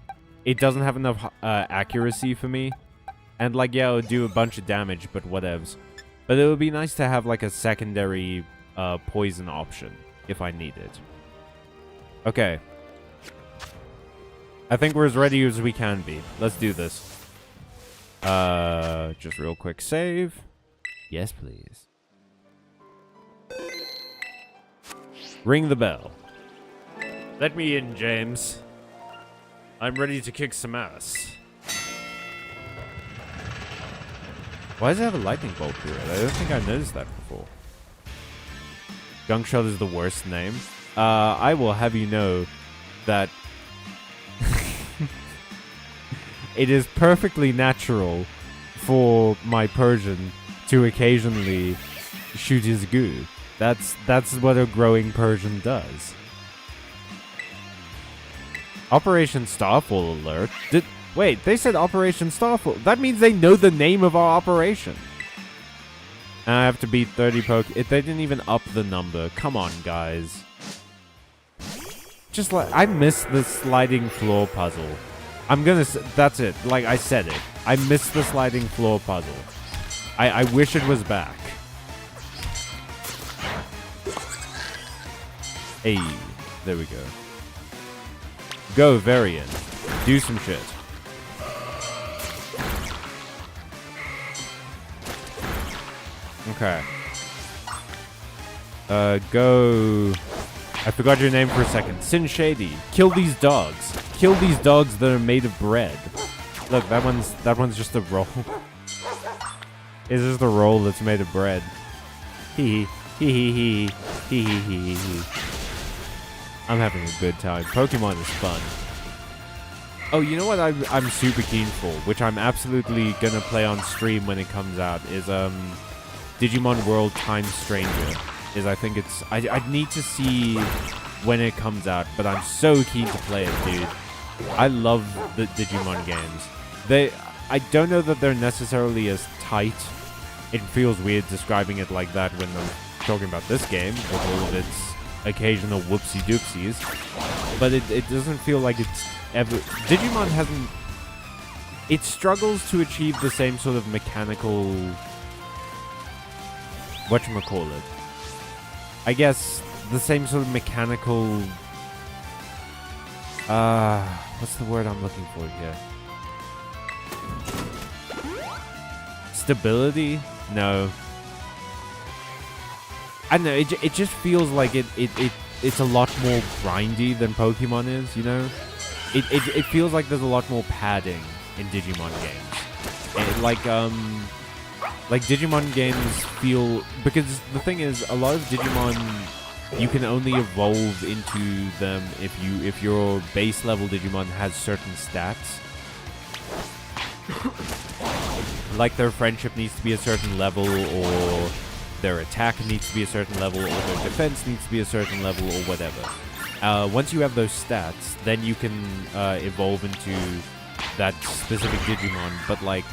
It doesn't have enough accuracy for me. And like, yeah, it would do a bunch of damage, but whatevs. But it would be nice to have like a secondary poison option if I need it. Okay. I think we're as ready as we can be. Let's do this. Just real quick save. Yes, please. Ring the bell. Let me in, James. I'm ready to kick some ass. Why does it have a lightning bolt through it? I don't think I noticed that before. Gunk Shot is the worst name. I will have you know that it is perfectly natural for my Persian to occasionally shoot his goo. That's what a growing Persian does. Operation Starfall alert. Wait, they said Operation Starfall. That means they know the name of our operation. And I have to beat 30 poke. They didn't even up the number. Come on, guys. Just like, I miss the sliding floor puzzle. That's it. Like I said it. I miss the sliding floor puzzle. I wish it was back. Hey, there we go. Go, Varian. Do some shit. Okay. Go... I forgot your name for a second. Sin Shady. Kill these dogs. Kill these dogs that are made of bread. Look, that one's just a roll. Is this the roll that's made of bread? Hee hee hee hee hee hee hee hee. I'm having a good time. Pokemon is fun. Oh, you know what I'm super keen for, which I'm absolutely gonna play on stream when it comes out, is Digimon World Time Stranger. I think it's... I need to see when it comes out, but I'm so keen to play it, dude. I love the Digimon games. I don't know that they're necessarily as tight. It feels weird describing it like that when I'm talking about this game with all of its occasional whoopsie-doopsies, but it doesn't feel like it's ever... Digimon hasn't... It struggles to achieve the same sort of mechanical... Whatchamacallit? I guess the same sort of mechanical... what's the word I'm looking for here? Stability? No. I don't know, it just feels like it's a lot more grindy than Pokemon is, you know? It feels like there's a lot more padding in Digimon games. Like Digimon games feel... Because the thing is, a lot of Digimon, you can only evolve into them if your base level Digimon has certain stats. Like their friendship needs to be a certain level, or their attack needs to be a certain level, or their defense needs to be a certain level, or whatever. Once you have those stats, then you can evolve into that specific Digimon, but like...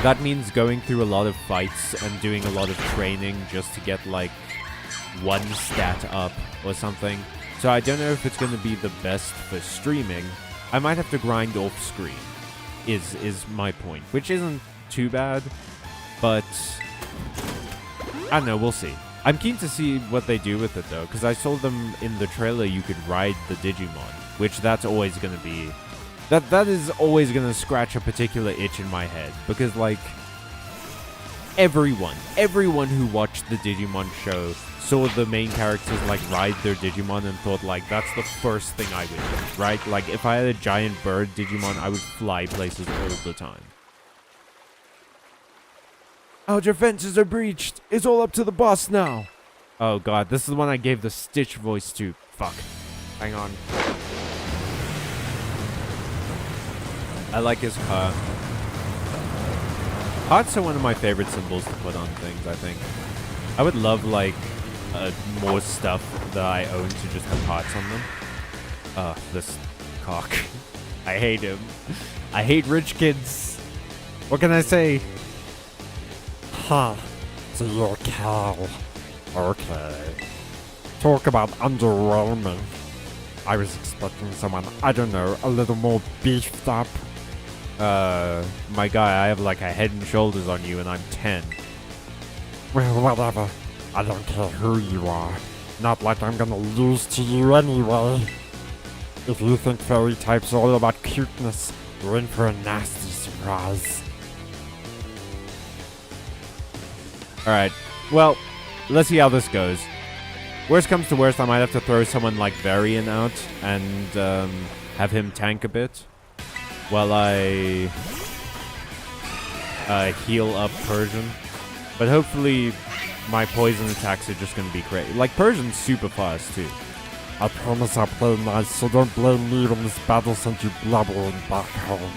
That means going through a lot of fights and doing a lot of training just to get like one stat up or something. So I don't know if it's going to be the best for streaming. I might have to grind off screen, is my point, which isn't too bad, but I don't know, we'll see. I'm keen to see what they do with it though, because I saw them in the trailer you could ride the Digimon, which that's always going to be... That is always going to scratch a particular itch in my head, because like everyone who watched the Digimon show saw the main characters like ride their Digimon and thought like that's the first thing I would do, right? Like if I had a giant bird Digimon, I would fly places all the time. Our defenses are breached. It's all up to the boss now. Oh god, this is the one I gave the Stitch voice to. Fuck. Hang on. I like his car. Hearts are one of my favorite symbols to put on things, I think. I would love, like, more stuff that I own to just have hearts on them. This cock. I hate him. I hate rich kids. What can I say? Ha! So you're Cal. Okay. Talk about underwhelming. I was expecting someone, I don't know, a little more beefed up. My guy, I have like a head and shoulders on you and I'm 10. Well, whatever. I don't care who you are. Not like I'm gonna lose to you anyway. If you think fairy types are all about cuteness, you're in for a nasty surprise. Alright, well, let's see how this goes. Worst comes to worst, I might have to throw someone like Varian out and have him tank a bit while I heal up Persian. But hopefully my poison attacks are just going to be great. Like, Persian's super fast too. I promise I'll play nice, so don't blame me when this battle sent you blubbering back home.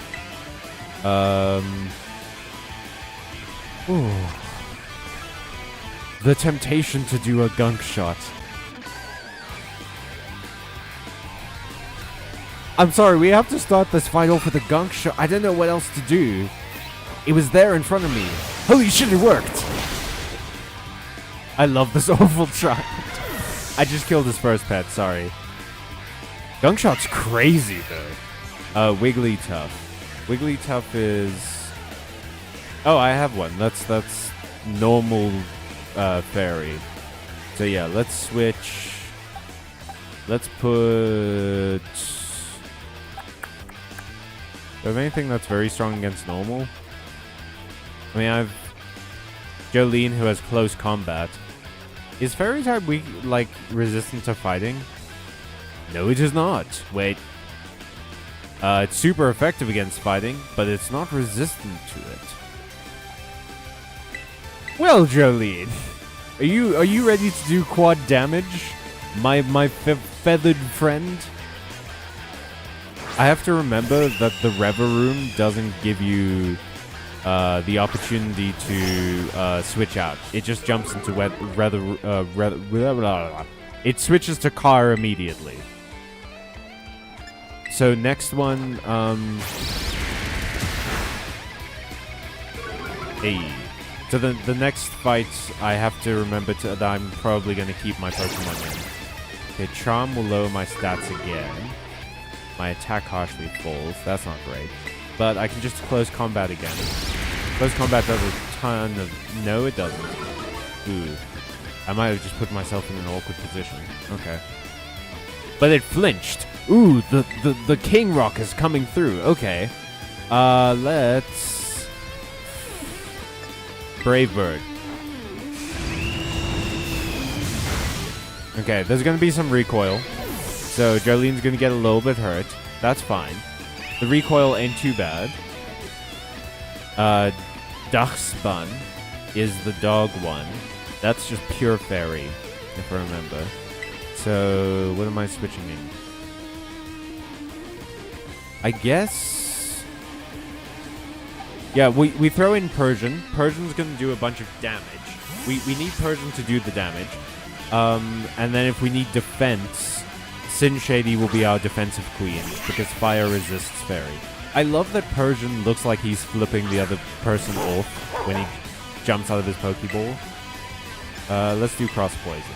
Ooh. The temptation to do a gunk shot. I'm sorry, we have to start this fight off with a gunk shot. I don't know what else to do. It was there in front of me. Holy shit, it worked! I love this awful shot. I just killed his first pet, sorry. Gunk shot's crazy, though. Wigglytuff. Wigglytuff is... Oh, I have one. That's normal fairy. So yeah, let's switch. Let's put... Do I have anything that's very strong against normal? I mean, I have Jolene, who has close combat. Is fairy type weak, like, resistant to fighting? No, it is not. Wait. It's super effective against fighting, but it's not resistant to it. Well, Jolene, are you ready to do quad damage, my feathered friend? I have to remember that the Rever Room doesn't give you the opportunity to switch out. It just jumps into it switches to car immediately. So next one, hey. So the next fight, I have to remember that I'm probably going to keep my Pokemon in. Okay, Charm will lower my stats again. My attack harshly falls. That's not great. But I can just close combat again. Close combat does a ton of... No, it doesn't. Ooh. I might have just put myself in an awkward position. Okay. But it flinched. Ooh, the King Rock is coming through. Okay. Let's... Brave Bird. Okay, there's going to be some recoil. So Jolene's going to get a little bit hurt. That's fine. The recoil ain't too bad. Dachspan is the dog one. That's just pure fairy, if I remember. So, what am I switching in? I guess... Yeah, we throw in Persian. Persian's going to do a bunch of damage. We need Persian to do the damage. And then if we need defense, Sin Shady will be our defensive queen, because fire resists fairy. I love that Persian looks like he's flipping the other person off when he jumps out of his Pokeball. Let's do Cross Poison.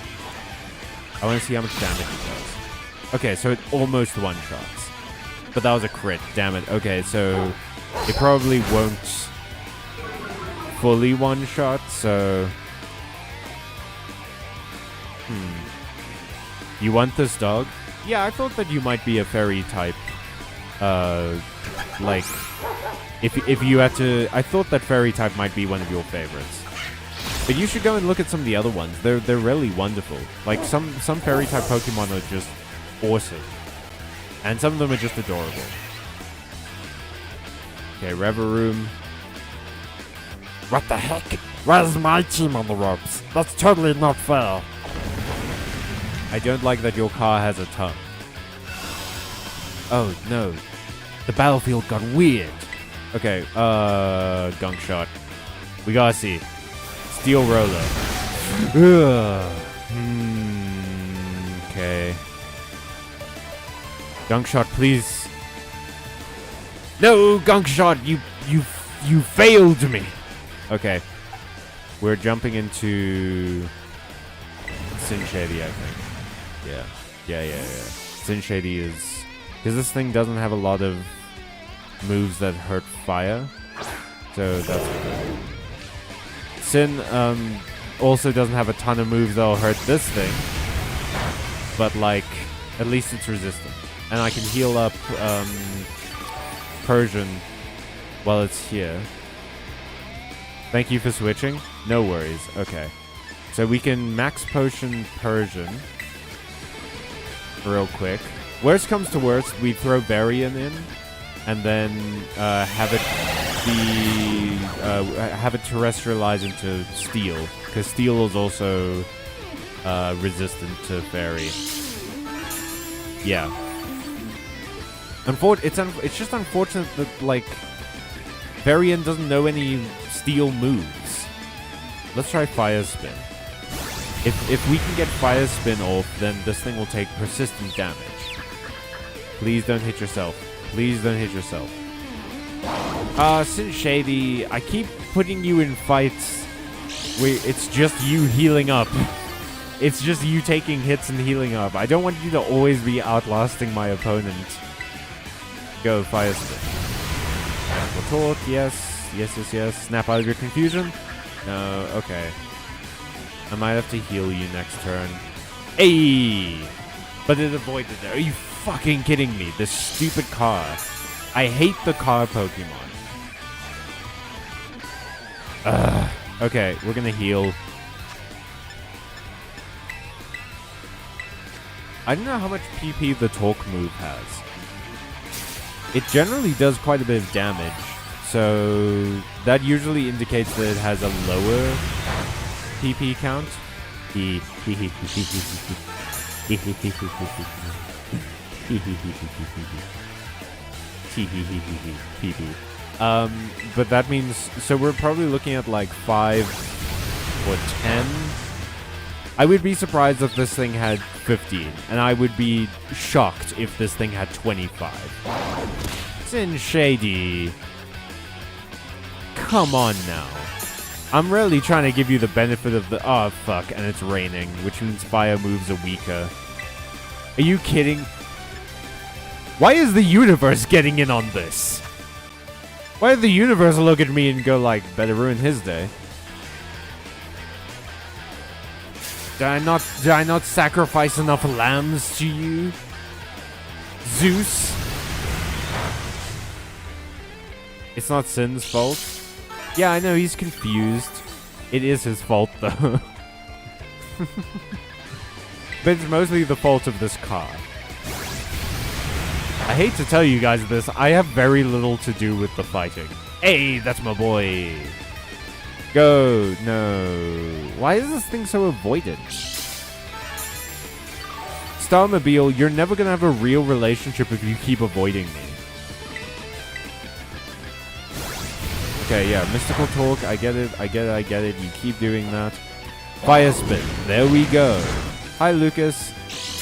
I want to see how much damage it does. Okay, so it almost one-shots. But that was a crit, damn it. Okay, so it probably won't fully one-shot, so... You want this dog? Yeah, I thought that you might be a fairy type. Like, if you had to... I thought that fairy type might be one of your favorites. But you should go and look at some of the other ones. They're really wonderful. Like, some fairy type Pokemon are just awesome. And some of them are just adorable. Okay, Reveroom. What the heck? Why is my team on the ropes? That's totally not fair. I don't like that your car has a tongue. Oh, no. The battlefield got weird. Okay, Gunk Shot. We gotta see. Steel Roller. Okay. Gunk Shot, please. No, Gunk Shot, you failed me. Okay. We're jumping into Sin Shady, I think. Yeah. Sin Shady is... Because this thing doesn't have a lot of moves that hurt fire. So that's good. Sin also doesn't have a ton of moves that'll hurt this thing. But, like, at least it's resistant. And I can heal up Persian while it's here. Thank you for switching. No worries. Okay. So we can max potion Persian real quick. Worst comes to worst, we throw Varian in and then have it terrestrialize into Steel, because Steel is also resistant to Fairy. Yeah. It's just unfortunate that, like, Varian doesn't know any Steel moves. Let's try Fire Spin. If we can get Fire Spin off, then this thing will take persistent damage. Please don't hit yourself. Please don't hit yourself. Sin Shady, I keep putting you in fights where it's just you healing up. It's just you taking hits and healing up. I don't want you to always be outlasting my opponent. Go, Fire Spin. Magical Taunt, yes. Yes. Snap out of your confusion. No, okay. I might have to heal you next turn. Ayy! But it avoided it. Are you fucking kidding me? This stupid car. I hate the car Pokemon. Okay, we're gonna heal. I don't know how much PP the Talk move has. It generally does quite a bit of damage. So that usually indicates that it has a lower PP count. But that means, so we're probably looking at like 5 or 10. I would be surprised if this thing had 15, and I would be shocked if this thing had 25. Sin Shady. Come on now. I'm really trying to give you the benefit of the... Oh, fuck, and it's raining, which means fire moves are weaker. Are you kidding? Why is the universe getting in on this? Why did the universe look at me and go like, better ruin his day? Did I not sacrifice enough lambs to you? Zeus? It's not Sin's fault. Yeah, I know, he's confused. It is his fault, though. But it's mostly the fault of this car. I hate to tell you guys this, I have very little to do with the fighting. Hey, that's my boy. Go. No. Why is this thing so avoidant? Starmobile, you're never gonna have a real relationship if you keep avoiding me. Okay, yeah, mystical talk, I get it, you keep doing that. Fire spin, there we go. Hi, Lucas.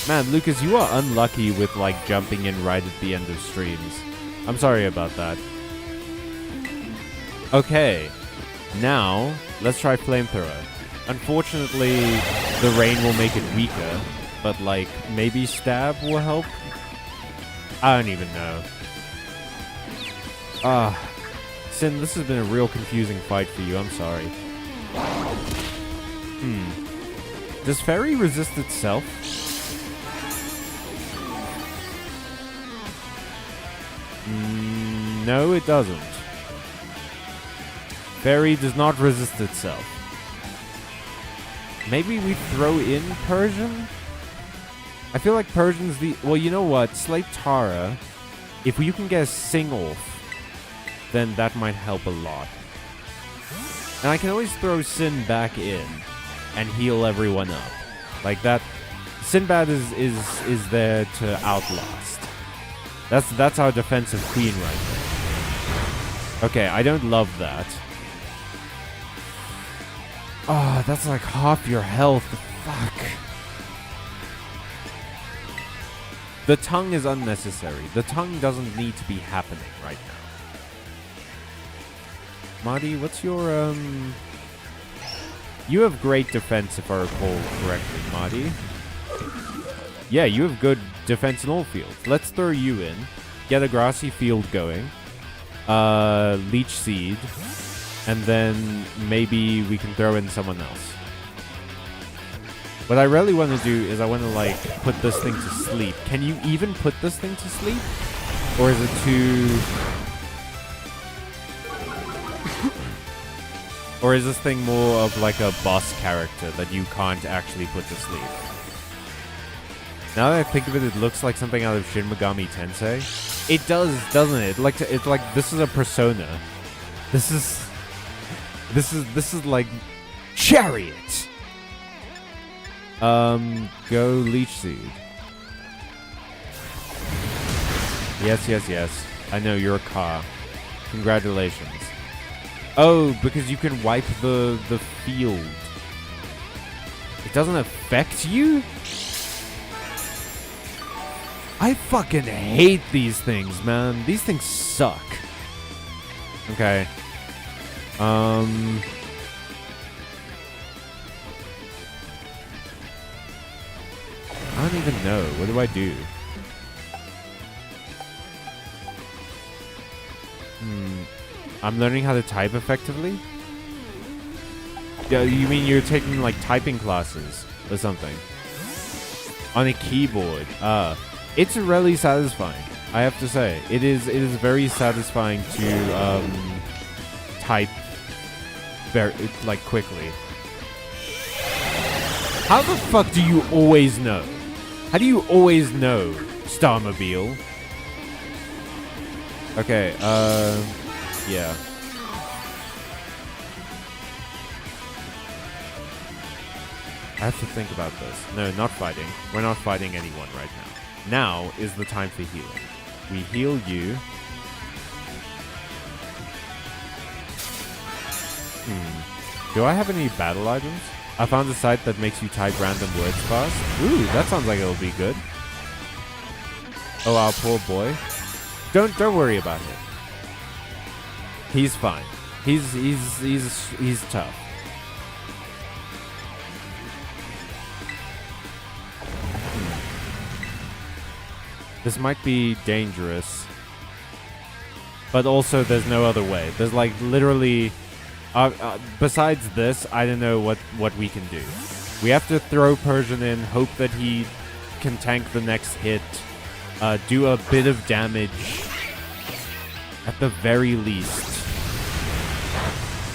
Man, Lucas, you are unlucky with, like, jumping in right at the end of streams. I'm sorry about that. Okay, now, let's try flamethrower. Unfortunately, the rain will make it weaker, but, like, maybe stab will help? I don't even know. Sin, this has been a real confusing fight for you. I'm sorry. Does fairy resist itself? No, it doesn't. Fairy does not resist itself. Maybe we throw in Persian? I feel like Persian's the... Well, you know what? Slate Tara, if you can get a sing off, then that might help a lot. And I can always throw Sin back in and heal everyone up. Like that. Sinbad is there to outlast. That's our defensive queen right there. Okay, I don't love that. Oh, that's like half your health. Fuck. The tongue is unnecessary. The tongue doesn't need to be happening right now. Marty, what's your, You have great defense if I recall correctly, Marty. Yeah, you have good defense in all fields. Let's throw you in. Get a grassy field going. Leech seed. And then maybe we can throw in someone else. What I really want to do is I want to, like, put this thing to sleep. Can you even put this thing to sleep? Or is it too... Or is this thing more of like a boss character that you can't actually put to sleep? Now that I think of it, it looks like something out of Shin Megami Tensei. It does, doesn't it? It's like this is a persona. This is like Chariot. Go Leech Seed. Yes. I know you're a car. Congratulations. Oh, because you can wipe the field. It doesn't affect you? I fucking hate these things, man. These things suck. Okay. I don't even know. What do I do? I'm learning how to type effectively? Yeah, you mean you're taking, like, typing classes or something? On a keyboard. It's really satisfying, I have to say. It is very satisfying to, type very, like, quickly. How the fuck do you always know? How do you always know, Starmobile? Okay, yeah. I have to think about this. No, not fighting. We're not fighting anyone right now. Now is the time for healing. We heal you. Do I have any battle items? I found a site that makes you type random words fast. Ooh, that sounds like it'll be good. Oh, our poor boy. Don't worry about him. He's fine. He's tough. This might be dangerous. But also, there's no other way. There's like literally... besides this, I don't know what we can do. We have to throw Persian in, hope that he can tank the next hit, do a bit of damage at the very least.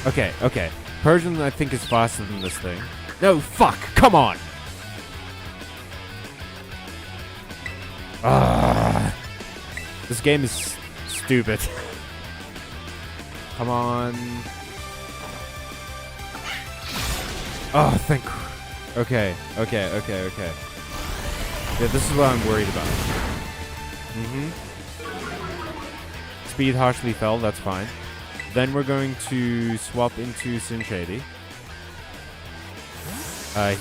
Okay. Persian, I think, is faster than this thing. No, fuck! Come on! This game is stupid. Come on. Oh, thank... Okay. Yeah, this is what I'm worried about. Speed harshly fell, that's fine. Then we're going to swap into Sin Shady.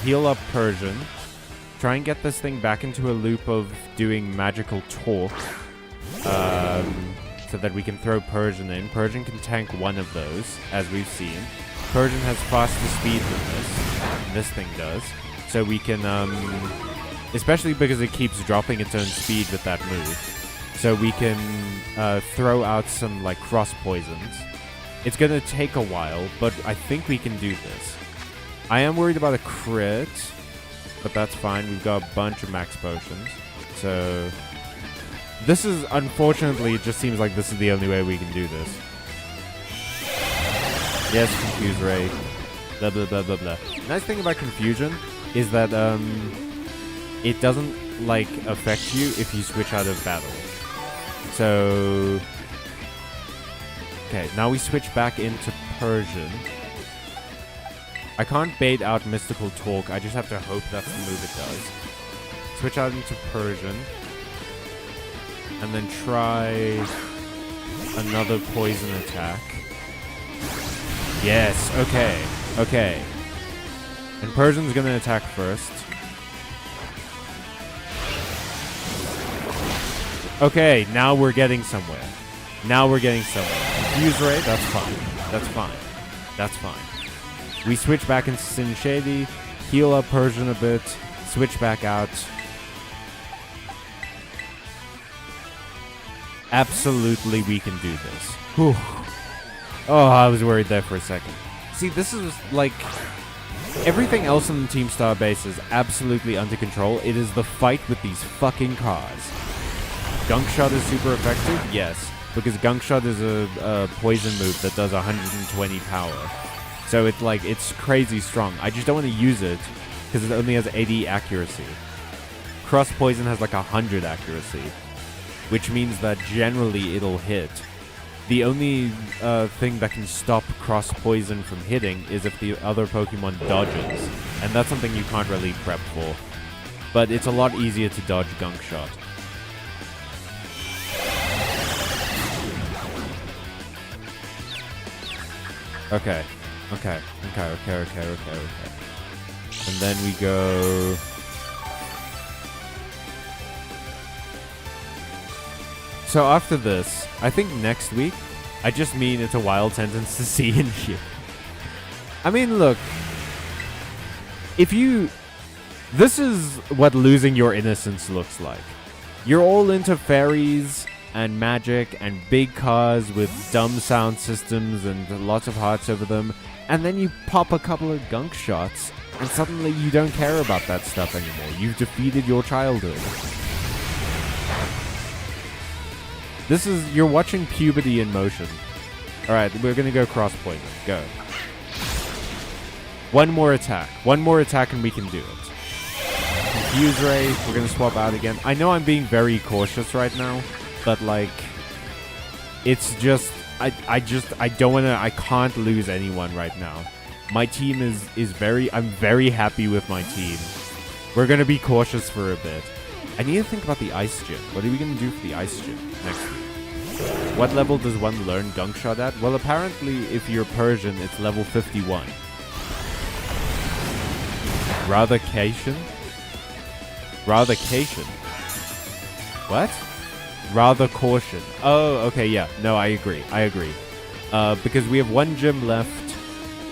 Heal up Persian. Try and get this thing back into a loop of doing magical talk. So that we can throw Persian in. Persian can tank one of those, as we've seen. Persian has faster speed than this thing does. So we can, especially because it keeps dropping its own speed with that move. So we can throw out some like cross poisons. It's gonna take a while, but I think we can do this. I am worried about a crit, but that's fine. We've got a bunch of max potions. So this is, unfortunately, it just seems like this is the only way we can do this. Yes, confuse ray. Blah, blah, blah, blah, blah. Nice thing about confusion is that it doesn't, like, affect you if you switch out of battle. So... Okay, now we switch back into Persian. I can't bait out Mystical Talk, I just have to hope that's the move it does. Switch out into Persian. And then try another poison attack. Yes, okay. And Persian's gonna attack first. Okay, now we're getting somewhere. Confuse Ray, that's fine. We switch back into Sin Shady, heal up Persian a bit, switch back out. Absolutely, we can do this. Whew. Oh, I was worried there for a second. See, this is like... Everything else in the Team Star base is absolutely under control. It is the fight with these fucking cars. Gunk Shot is super effective? Yes. Because Gunk Shot is a poison move that does 120 power. So it's like, it's crazy strong. I just don't want to use it because it only has 80 accuracy. Cross Poison has like 100 accuracy, which means that generally it'll hit. The only thing that can stop Cross Poison from hitting is if the other Pokemon dodges, and that's something you can't really prep for. But it's a lot easier to dodge Gunk Shot. Okay. And then we go... So after this, I think next week, I just mean it's a wild sentence to see in here. I mean, look, if you... This is what losing your innocence looks like. You're all into fairies and magic and big cars with dumb sound systems and lots of hearts over them, and then you pop a couple of Gunk Shots, and suddenly you don't care about that stuff anymore. You've defeated your childhood. This is... You're watching puberty in motion. Alright, we're gonna go Cross Poison. Go. One more attack and we can do it. Confuse Ray, we're gonna swap out again. I know I'm being very cautious right now, but like, it's just, I don't wanna, I can't lose anyone right now. My team is very, I'm very happy with my team. We're gonna be cautious for a bit. I need to think about the Ice Gym. What are we gonna do for the Ice Gym next week? What level does one learn Gunk Shot at? Well, apparently, if you're Persian, it's level 51. Rathercation? What? Rather caution. Oh, okay, yeah. No, I agree. because we have one gym left,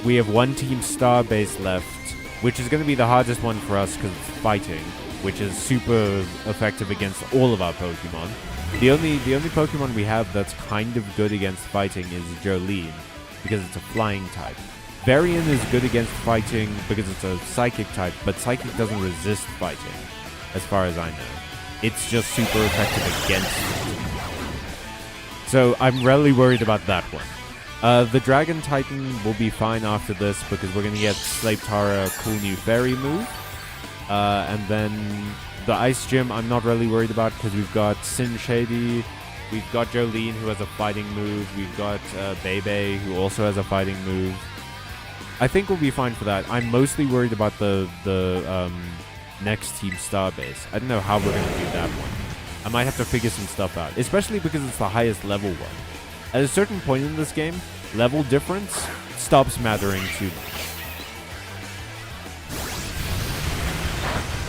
we have one Team Star base left, which is going to be the hardest one for us because it's fighting, which is super effective against all of our Pokemon. The only Pokemon we have that's kind of good against fighting is Jolene, because it's a flying type. Varian is good against fighting because it's a psychic type, but psychic doesn't resist fighting, as far as I know. It's just super effective against fighting. So I'm really worried about that one. The Dragon Titan will be fine after this because we're going to get Slapetara a cool new fairy move. And then the Ice Gym I'm not really worried about because we've got Sin Shady, we've got Jolene who has a fighting move, we've got Bebe who also has a fighting move. I think we'll be fine for that. I'm mostly worried about the next Team Star base. I don't know how we're going to do that one. I might have to figure some stuff out, especially because it's the highest level one. At a certain point in this game, level difference stops mattering too much.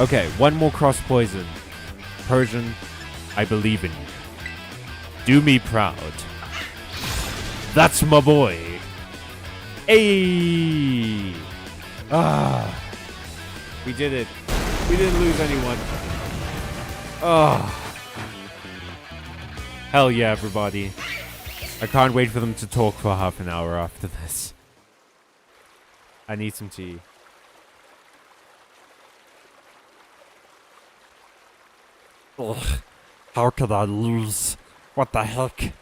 Okay, one more cross poison. Persian, I believe in you. Do me proud. That's my boy. Ayy! Ah. We did it. We didn't lose anyone. Oh. Hell yeah, everybody. I can't wait for them to talk for half an hour after this. I need some tea. Ugh, how could I lose? What the heck?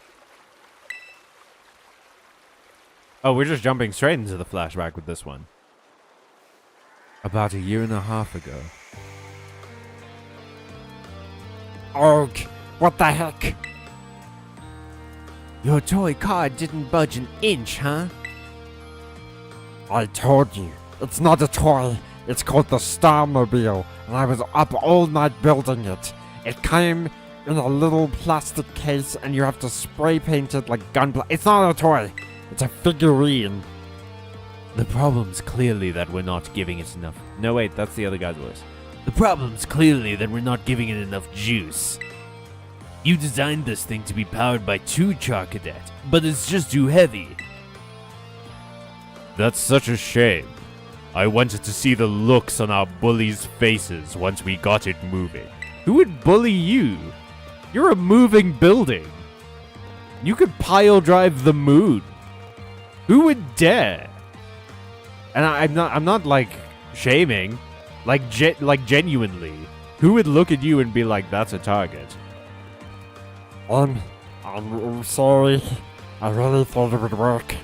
Oh, we're just jumping straight into the flashback with this one. About a year and a half ago. Ugh, what the heck? Your toy car didn't budge an inch, huh? I told you, it's not a toy. It's called the Starmobile, and I was up all night building it. It came in a little plastic case, and you have to spray paint it like gunpowder. It's not a toy. It's a figurine. The problem's clearly that we're not giving it enough. No, wait, that's the other guy's voice. The problem's clearly that we're not giving it enough juice. You designed this thing to be powered by 2 Charcadet, but it's just too heavy. That's such a shame. I wanted to see the looks on our bullies' faces once we got it moving. Who would bully you? You're a moving building. You could pile drive the moon. Who would dare? And I'm not like shaming, like genuinely. Who would look at you and be like, "That's a target"? I'm sorry. I really thought it would work.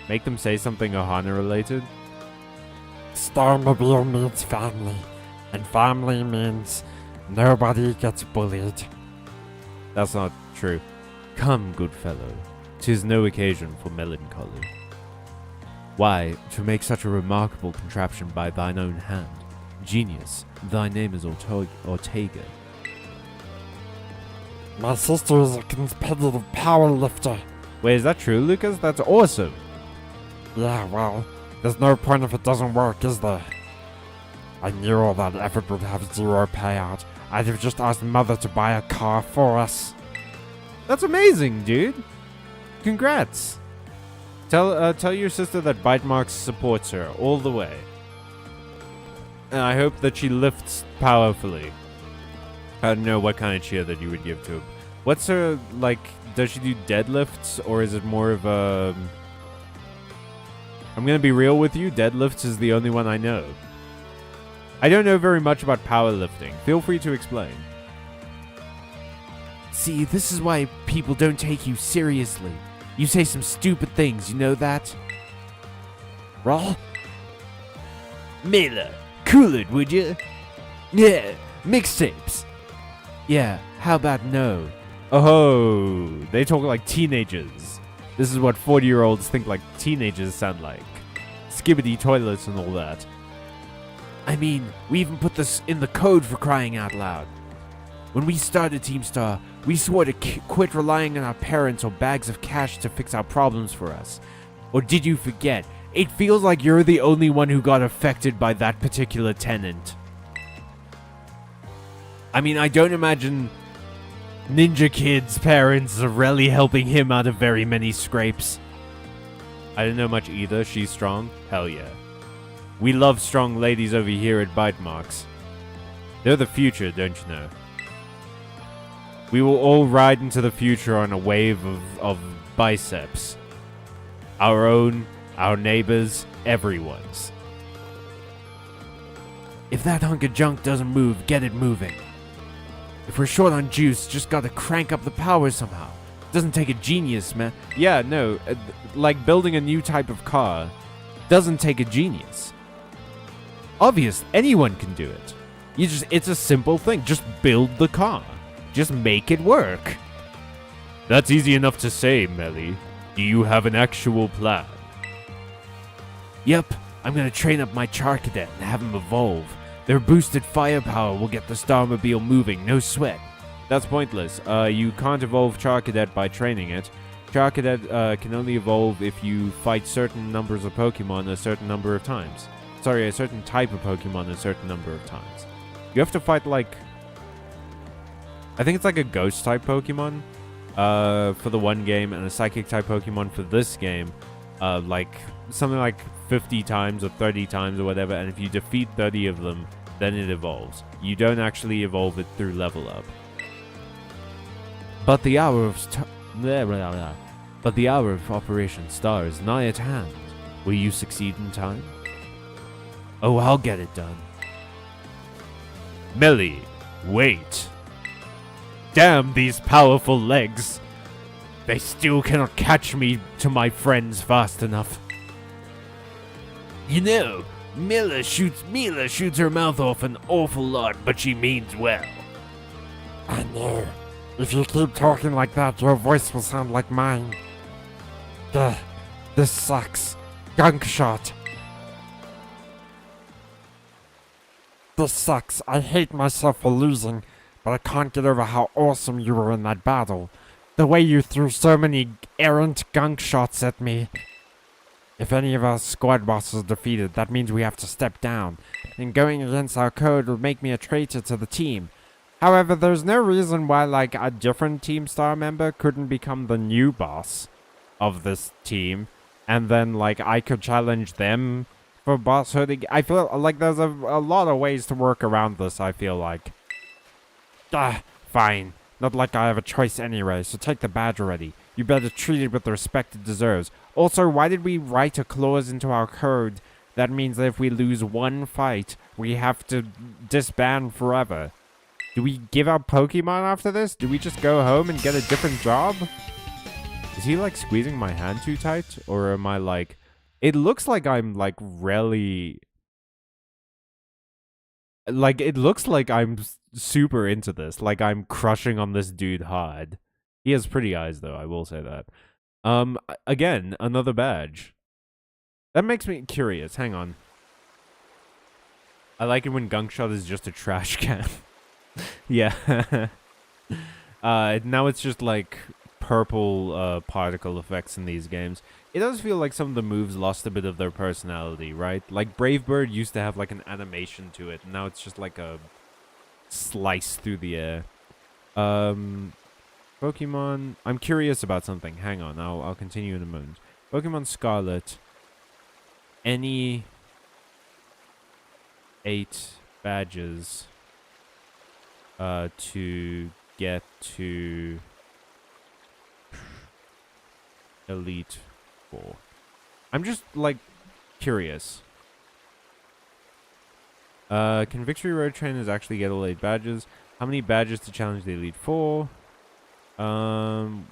Make them say something Ohana related. Starmobile means family, and family means nobody gets bullied. That's not true. Come, good fellow, 'tis no occasion for melancholy. Why, to make such a remarkable contraption by thine own hand. Genius, thy name is Ortega. My sister is a competitive power lifter. Wait, is that true, Lucas? That's awesome. Yeah, well, there's no point if it doesn't work, is there? I knew all that effort would have zero payout. I'd have just asked Mother to buy a car for us. That's amazing, dude. Congrats. Tell your sister that Byte Marx supports her all the way. And I hope that she lifts powerfully. I don't know what kind of cheer that you would give to him. What's her, like, does she do deadlifts, or is it more of a... I'm gonna be real with you, deadlifts is the only one I know. I don't know very much about powerlifting. Feel free to explain. See, this is why people don't take you seriously. You say some stupid things, you know that? Well? Mela, cool it, would you? Yeah, mixtapes. Yeah, how about no? Oh, they talk like teenagers. This is what 40-year-olds think like teenagers sound like. Skibbity toilets and all that. I mean, we even put this in the code for crying out loud. When we started Team Star, we swore to quit relying on our parents or bags of cash to fix our problems for us. Or did you forget? It feels like you're the only one who got affected by that particular tenant. I mean, I don't imagine Ninja Kid's parents are really helping him out of very many scrapes. I didn't know much either. She's strong? Hell yeah. We love strong ladies over here at Byte, Marx. They're the future, don't you know? We will all ride into the future on a wave of biceps. Our own, our neighbors, everyone's. If that hunk of junk doesn't move, get it moving. If we're short on juice, just gotta crank up the power somehow. Doesn't take a genius, man. Yeah, no, like building a new type of car doesn't take a genius. Obvious, anyone can do it. It's a simple thing. Just build the car. Just make it work. That's easy enough to say, Melly. Do you have an actual plan? Yep, I'm gonna train up my Char Cadet and have him evolve. Their boosted firepower will get the Starmobile moving, no sweat. That's pointless. You can't evolve Char Cadet by training it. Char Cadet can only evolve if you fight certain numbers of Pokemon a certain number of times. Sorry, a certain type of Pokemon a certain number of times. You have to fight like... I think it's like a Ghost type Pokemon for the one game and a Psychic type Pokemon for this game. Like something like 50 times or 30 times or whatever, and if you defeat 30 of them, then it evolves. You don't actually evolve it through level up. But the hour of Operation Star is nigh at hand. Will you succeed in time? Oh, I'll get it done. Melly, wait. Damn these powerful legs. They still cannot catch me to my friends fast enough. You know, Mila shoots her mouth off an awful lot, but she means well. I know. If you keep talking like that, your voice will sound like mine. This sucks. Gunk shot. This sucks. I hate myself for losing, but I can't get over how awesome you were in that battle. The way you threw so many errant gunk shots at me. If any of our squad bosses are defeated, that means we have to step down. And going against our code would make me a traitor to the team. However, there's no reason why, like, a different Team Star member couldn't become the new boss of this team. And then, like, I could challenge them for bosshood. I feel like there's a lot of ways to work around this, I feel like. Fine. Not like I have a choice anyway, so take the badge already. You better treat it with the respect it deserves. Also, why did we write a clause into our code that means that if we lose one fight, we have to disband forever? Do we give up Pokemon after this? Do we just go home and get a different job? Is he, like, squeezing my hand too tight? Or am I, like... It looks like I'm, like, really... Like, it looks like I'm super into this. Like, I'm crushing on this dude hard. He has pretty eyes, though, I will say that. Again, another badge. That makes me curious. Hang on. I like it when Gunk Shot is just a trash can. Yeah. Now it's just, like, purple particle effects in these games. It does feel like some of the moves lost a bit of their personality, right? Like, Brave Bird used to have, like, an animation to it. And now it's just, like, a slice through the air. Pokemon... I'm curious about something. Hang on, I'll continue in a moment. Pokemon Scarlet. Any 8 badges to get to Elite 4. I'm just, like, curious. Can Victory Road Trainers actually get all 8 badges? How many badges to challenge the Elite 4? So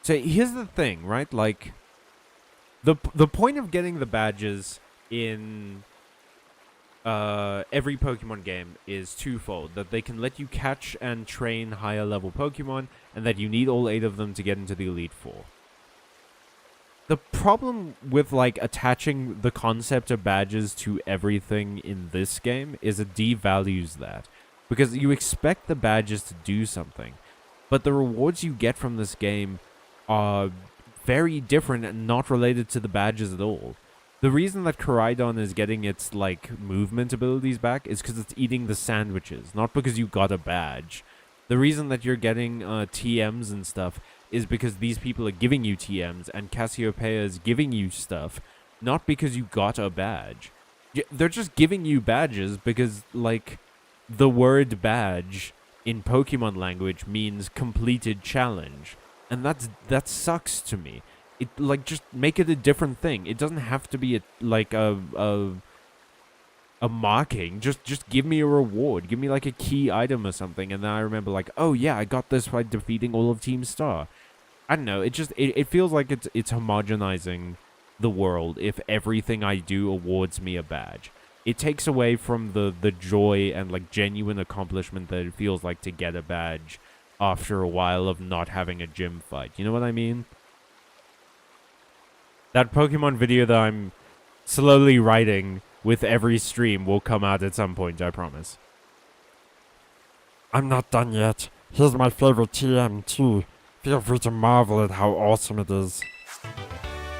here's the thing, right? Like, the point of getting the badges in every Pokemon game is twofold. That they can let you catch and train higher level Pokemon, and that you need all 8 of them to get into the Elite 4. The problem with, like, attaching the concept of badges to everything in this game is it devalues that. Because you expect the badges to do something. But the rewards you get from this game are very different and not related to the badges at all. The reason that Koraidon is getting its, like, movement abilities back is because it's eating the sandwiches, not because you got a badge. The reason that you're getting TMs and stuff is because these people are giving you TMs and Cassiopeia is giving you stuff, not because you got a badge. They're just giving you badges because, like, the word badge in Pokemon language means completed challenge. And that sucks to me. It, like, just make it a different thing. It doesn't have to be a marking. Just give me a reward. Give me like a key item or something, and then I remember like, oh yeah, I got this by defeating all of Team Star. I don't know. It feels like it's homogenizing the world if everything I do awards me a badge. It takes away from the joy and like genuine accomplishment that it feels like to get a badge after a while of not having a gym fight. You know what I mean? That Pokemon video that I'm slowly writing with every stream will come out at some point, I promise. I'm not done yet. Here's my favorite TM too. Feel free to marvel at how awesome it is.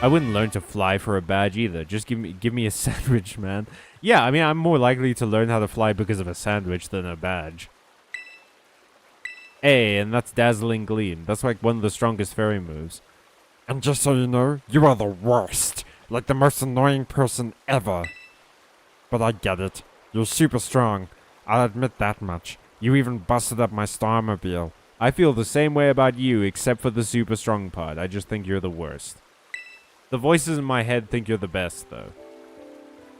I wouldn't learn to fly for a badge either. Just give me a sandwich, man. Yeah, I mean, I'm more likely to learn how to fly because of a sandwich than a badge. Hey, and that's Dazzling Gleam. That's like one of the strongest fairy moves. And just so you know, you are the worst. Like the most annoying person ever. But I get it. You're super strong. I'll admit that much. You even busted up my Starmobile. I feel the same way about you, except for the super strong part. I just think you're the worst. The voices in my head think you're the best, though.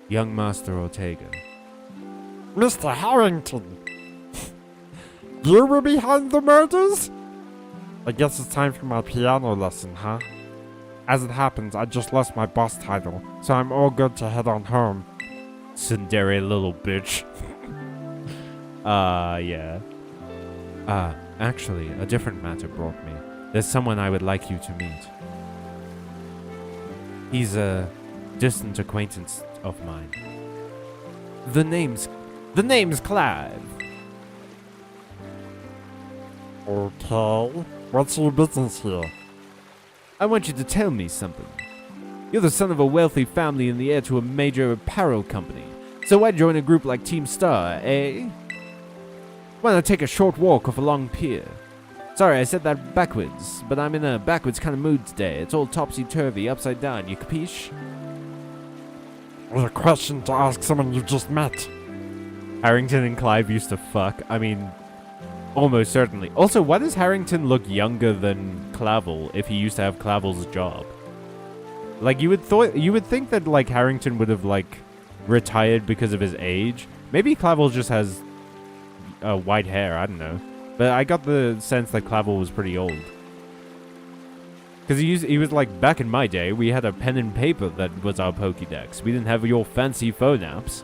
Young Master Ortega. Mr. Harrington! You were behind the murders? I guess it's time for my piano lesson, huh? As it happens, I just lost my boss title, so I'm all good to head on home. Tsundere little bitch. Yeah. Actually, a different matter brought me. There's someone I would like you to meet. He's a distant acquaintance of mine. The name's Clive. Okay. What's your business here? I want you to tell me something. You're the son of a wealthy family and the heir to a major apparel company. So why join a group like Team Star, eh? Why not take a short walk off a long pier? Sorry, I said that backwards, but I'm in a backwards kind of mood today. It's all topsy-turvy, upside down, you capiche? What a question to ask someone you've just met. Harrington and Clive used to fuck. I mean, almost certainly. Also, why does Harrington look younger than Clavel if he used to have Clavel's job? Like, you would think that, like, Harrington would have, like, retired because of his age. Maybe Clavel just has white hair, I don't know. But I got the sense that Clavel was pretty old. Because he was like, back in my day, we had a pen and paper that was our Pokédex. We didn't have your fancy phone apps.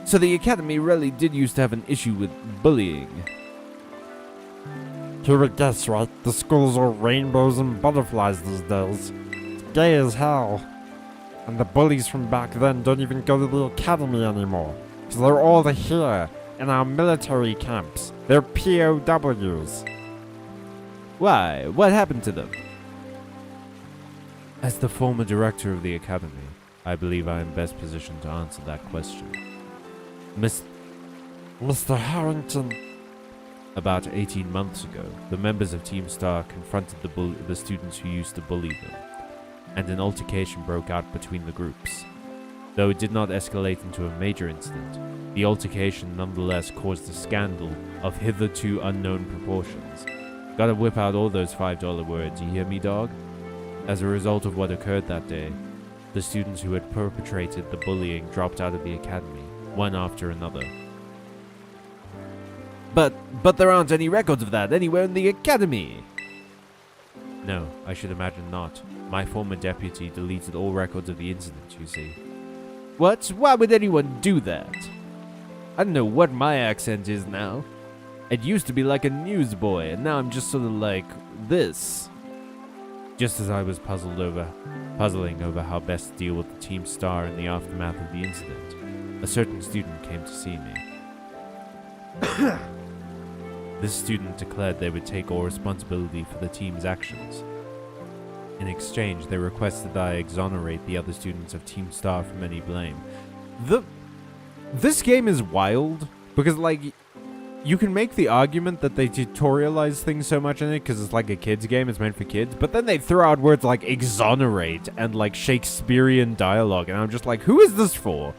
So the Academy really did used to have an issue with bullying. You would guess, right? The school's all rainbows and butterflies these days. It's gay as hell. And the bullies from back then don't even go to the Academy anymore. Because they're all here. In our military camps. They're POWs. Why? What happened to them? As the former director of the Academy, I believe I am best positioned to answer that question. Mr. Harrington. About 18 months ago, the members of Team Star confronted the students who used to bully them, and an altercation broke out between the groups. Though it did not escalate into a major incident, the altercation nonetheless caused a scandal of hitherto unknown proportions. Gotta whip out all those $5 words, you hear me, dog? As a result of what occurred that day, the students who had perpetrated the bullying dropped out of the academy, one after another. But there aren't any records of that anywhere in the academy! No, I should imagine not. My former deputy deleted all records of the incident, you see. What? Why would anyone do that? I don't know what my accent is now. It used to be like a newsboy, and now I'm just sort of like this. Just as I was puzzling over how best to deal with the Team Star in the aftermath of the incident, a certain student came to see me. This student declared they would take all responsibility for the team's actions. In exchange, they requested that I exonerate the other students of Team Star from any blame. This game is wild, because, like, you can make the argument that they tutorialize things so much in it because it's like a kid's game, it's meant for kids, but then they throw out words like exonerate and like Shakespearean dialogue, and I'm just like, who is this for?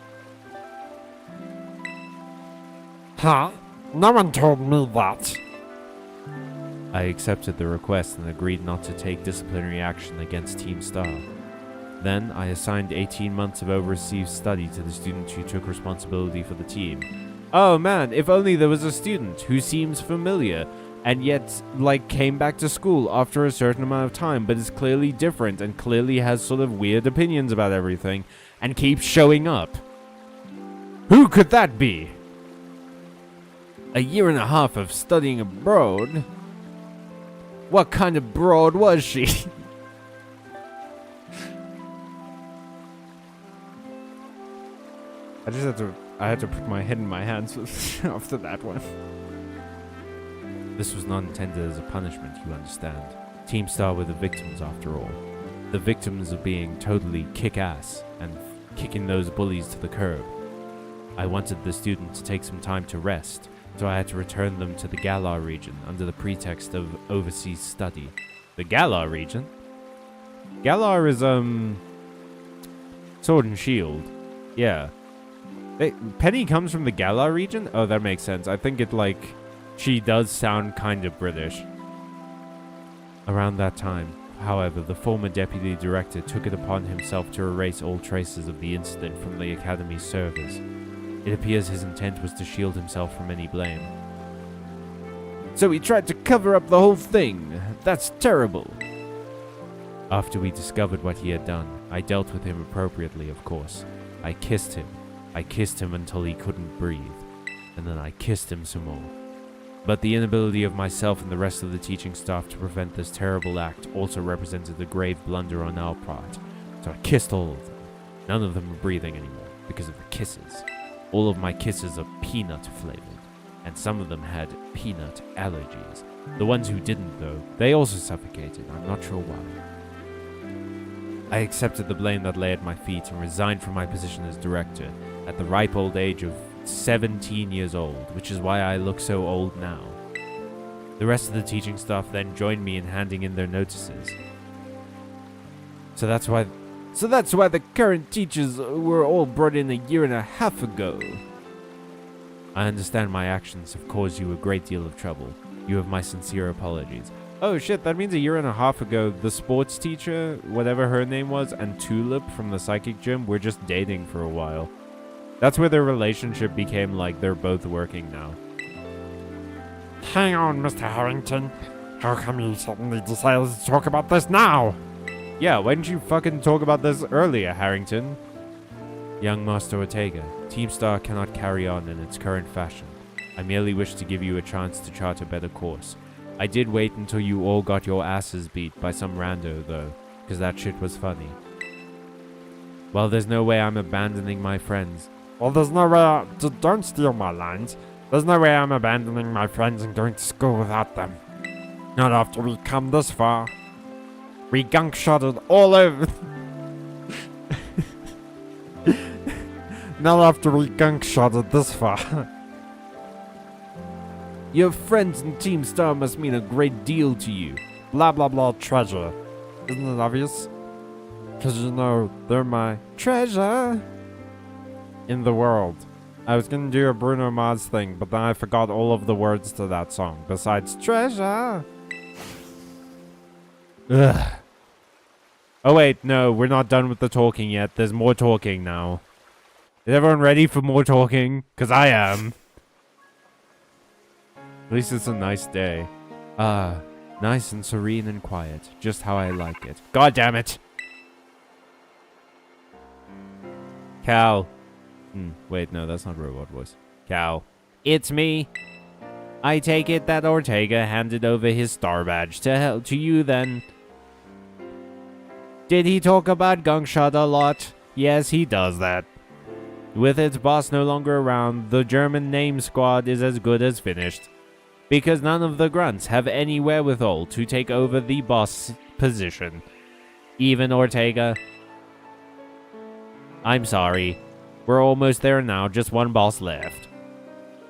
Huh? No one told me that. I accepted the request and agreed not to take disciplinary action against Team Star. Then, I assigned 18 months of overseas study to the student who took responsibility for the team. Oh man, if only there was a student who seems familiar, and yet, like, came back to school after a certain amount of time, but is clearly different and clearly has sort of weird opinions about everything, and keeps showing up. Who could that be? A year and a half of studying abroad? What kind of broad was she? I had to put my head in my hands after that one. This was not intended as a punishment, you understand. Team Star were the victims after all. The victims of being totally kick-ass and kicking those bullies to the curb. I wanted the student to take some time to rest, so I had to return them to the Galar region under the pretext of overseas study. The Galar region? Galar is, Sword and Shield. Yeah. Penny comes from the Galar region? Oh, that makes sense. I think she does sound kind of British. Around that time, however, the former deputy director took it upon himself to erase all traces of the incident from the Academy's servers. It appears his intent was to shield himself from any blame. So he tried to cover up the whole thing. That's terrible. After we discovered what he had done, I dealt with him appropriately, of course. I kissed him. I kissed him until he couldn't breathe, and then I kissed him some more. But the inability of myself and the rest of the teaching staff to prevent this terrible act also represented a grave blunder on our part, so I kissed all of them. None of them were breathing anymore, because of the kisses. All of my kisses are peanut flavored, and some of them had peanut allergies. The ones who didn't, though, they also suffocated. I'm not sure why. I accepted the blame that lay at my feet and resigned from my position as director at the ripe old age of 17 years old, which is why I look so old now. The rest of the teaching staff then joined me in handing in their notices. So that's why the current teachers were all brought in a year and a half ago. I understand my actions have caused you a great deal of trouble. You have my sincere apologies. Oh shit, that means a year and a half ago, the sports teacher, whatever her name was, and Tulip from the psychic gym were just dating for a while. That's where their relationship became like they're both working now. Hang on, Mr. Harrington. How come you suddenly decided to talk about this now? Yeah, why didn't you fucking talk about this earlier, Harrington? Young Master Ortega, Team Star cannot carry on in its current fashion. I merely wish to give you a chance to chart a better course. I did wait until you all got your asses beat by some rando, though, because that shit was funny. Well, there's no way I'm abandoning my friends. Well, there's no way don't steal my lines. There's no way I'm abandoning my friends and going to school without them. Not after we come this far. We gunk-shotted all over... Not after we gunk-shotted this far. Your friends in Team Star must mean a great deal to you. Blah blah blah treasure. Isn't it obvious? Because you know, they're my treasure in the world. I was gonna do a Bruno Mars thing, but then I forgot all of the words to that song, besides treasure. Ugh. Oh wait, no, we're not done with the talking yet. There's more talking now. Is everyone ready for more talking? Because I am. At least it's a nice day. Nice and serene and quiet. Just how I like it. God damn it! Cal. Wait, no, that's not robot voice. Cal. It's me. I take it that Ortega handed over his star badge to you then. Did he talk about Gungshot a lot? Yes, he does that. With its boss no longer around, the German name squad is as good as finished. Because none of the grunts have any wherewithal to take over the boss position. Even Ortega. I'm sorry. We're almost there now, just one boss left.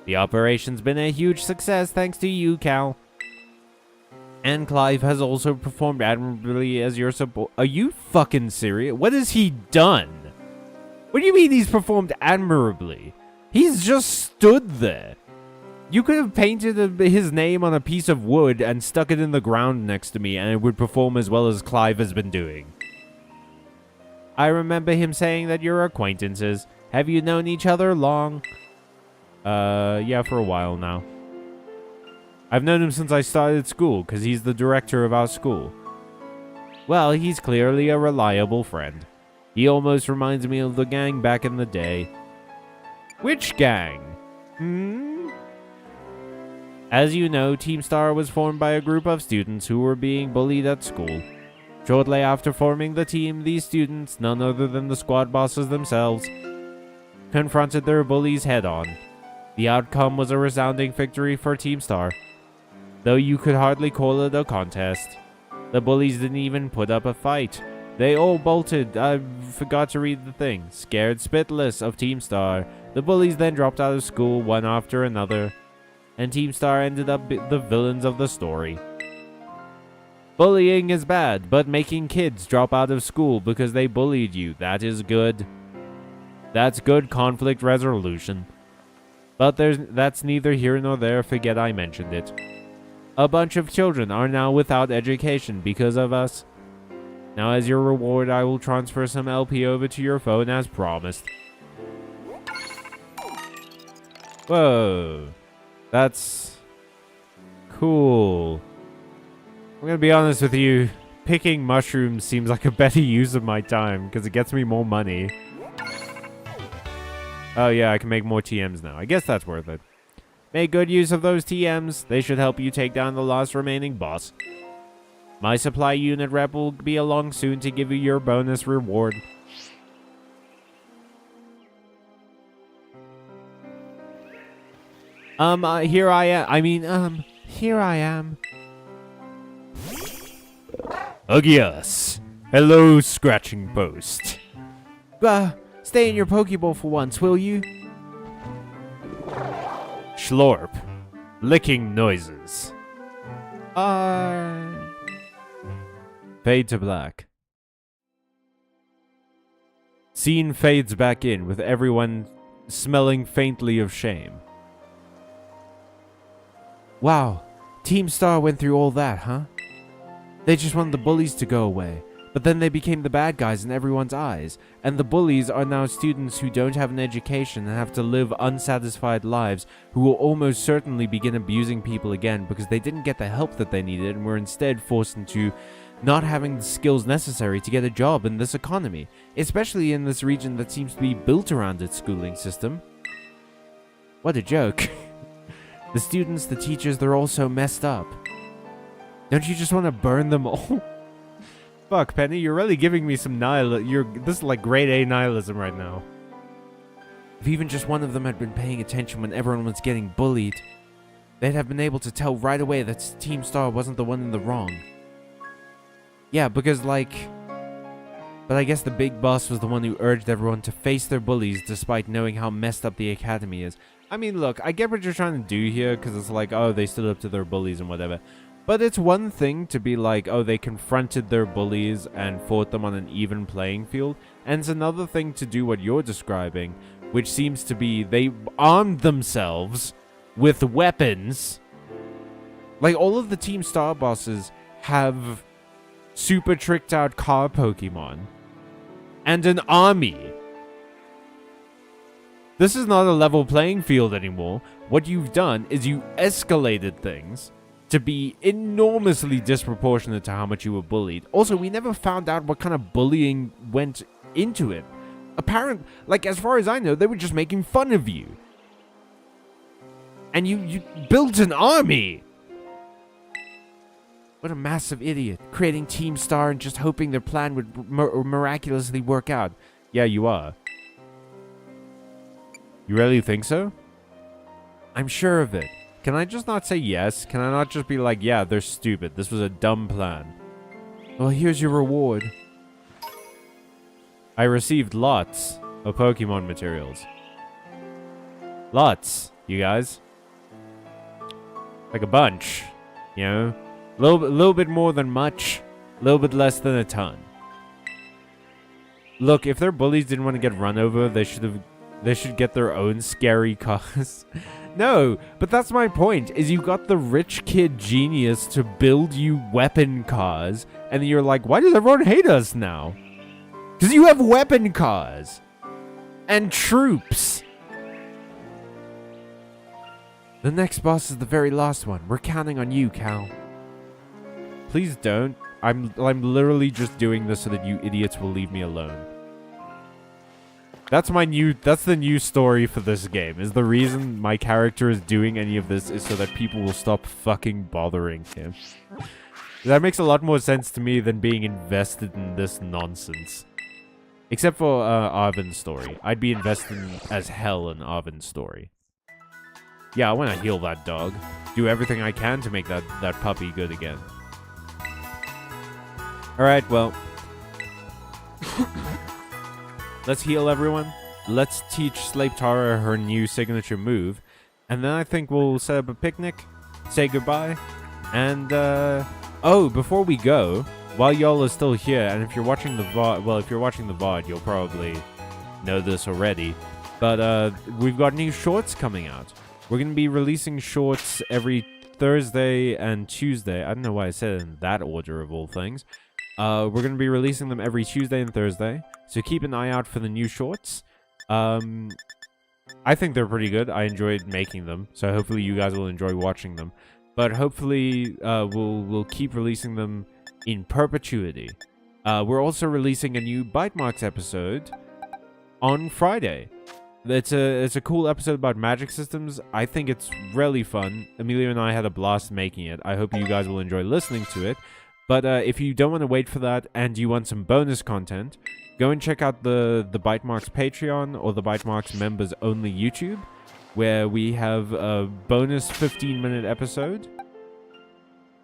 The operation's been a huge success thanks to you, Cal. And Clive has also performed admirably as your support. Are you fucking serious? What has he done? What do you mean he's performed admirably? He's just stood there. You could have painted his name on a piece of wood and stuck it in the ground next to me, and it would perform as well as Clive has been doing. I remember him saying that you're acquaintances. Have you known each other long? Yeah, for a while now. I've known him since I started school, because he's the director of our school. Well, he's clearly a reliable friend. He almost reminds me of the gang back in the day. Which gang? As you know, Team Star was formed by a group of students who were being bullied at school. Shortly after forming the team, these students, none other than the squad bosses themselves, confronted their bullies head-on. The outcome was a resounding victory for Team Star. Though you could hardly call it a contest. The bullies didn't even put up a fight. They all bolted. I forgot to read the thing. Scared spitless of Team Star. The bullies then dropped out of school one after another, and Team Star ended up the villains of the story. Bullying is bad, but making kids drop out of school because they bullied you, that is good. That's good conflict resolution. But that's neither here nor there, forget I mentioned it. A bunch of children are now without education because of us. Now as your reward, I will transfer some LP over to your phone as promised. Whoa. That's cool. I'm gonna be honest with you. Picking mushrooms seems like a better use of my time because it gets me more money. Oh yeah, I can make more TMs now. I guess that's worth it. Make good use of those TMs. They should help you take down the last remaining boss. My supply unit rep will be along soon to give you your bonus reward. Here I am. Here I am. Yes. Hello, Scratching Post. Stay in your Pokeball for once, will you? Schlorp. Licking noises. Fade to black. Scene fades back in with everyone smelling faintly of shame. Wow, Team Star went through all that, huh? They just wanted the bullies to go away, but then they became the bad guys in everyone's eyes, and the bullies are now students who don't have an education and have to live unsatisfied lives, who will almost certainly begin abusing people again because they didn't get the help that they needed and were instead forced into not having the skills necessary to get a job in this economy, especially in this region that seems to be built around its schooling system. What a joke. The students, the teachers, they're all so messed up. Don't you just want to burn them all? Fuck, Penny, you're really giving me some this is like grade A nihilism right now. If even just one of them had been paying attention when everyone was getting bullied, they'd have been able to tell right away that Team Star wasn't the one in the wrong. Yeah, because but I guess the big boss was the one who urged everyone to face their bullies despite knowing how messed up the academy is. I mean, look, I get what you're trying to do here, because it's like, oh, they stood up to their bullies and whatever. But it's one thing to be like, oh, they confronted their bullies and fought them on an even playing field. And it's another thing to do what you're describing, which seems to be they armed themselves with weapons. Like, all of the Team Star bosses have super tricked out car Pokemon and an army. This is not a level playing field anymore. What you've done is you escalated things to be enormously disproportionate to how much you were bullied. Also, we never found out what kind of bullying went into it. As far as I know, they were just making fun of you. And you built an army! What a massive idiot. Creating Team Star and just hoping their plan would miraculously work out. Yeah, you are. You really think so? I'm sure of it. Can I just not say yes? Can I not just be like, yeah, they're stupid. This was a dumb plan. Well, here's your reward. I received lots of Pokemon materials. Lots. You guys? Like a bunch, you know? Little bit more than much, a little bit less than a ton. Look, if their bullies didn't want to get run over, they should get their own scary cars. No, but that's my point, is you got the rich kid genius to build you weapon cars, and then you're like, why does everyone hate us now? Because you have weapon cars. And troops. The next boss is the very last one. We're counting on you, Cal. Please don't. I'm literally just doing this so that you idiots will leave me alone. That's the new story for this game. Is the reason my character is doing any of this is so that people will stop fucking bothering him. That makes a lot more sense to me than being invested in this nonsense. Except for Arvin's story. I'd be invested as hell in Arvin's story. Yeah, I want to heal that dog. Do everything I can to make that puppy good again. Alright, well. Let's heal everyone. Let's teach Slape Tara her new signature move. And then I think we'll set up a picnic, say goodbye, and, oh, before we go, while y'all are still here, and if you're watching the VOD, well, if you're watching the VOD, you'll probably know this already, but, we've got new shorts coming out. We're going to be releasing shorts every Thursday and Tuesday. I don't know why I said it in that order of all things. We're going to be releasing them every Tuesday and Thursday, so keep an eye out for the new shorts. I think they're pretty good. I enjoyed making them, so hopefully you guys will enjoy watching them. But hopefully we'll keep releasing them in perpetuity. We're also releasing a new Byte Marx episode on Friday. It's a cool episode about magic systems. I think it's really fun. Emilio and I had a blast making it. I hope you guys will enjoy listening to it. But if you don't want to wait for that and you want some bonus content, go and check out the Byte Marx Patreon or the Byte Marx members only YouTube, where we have a bonus 15-minute episode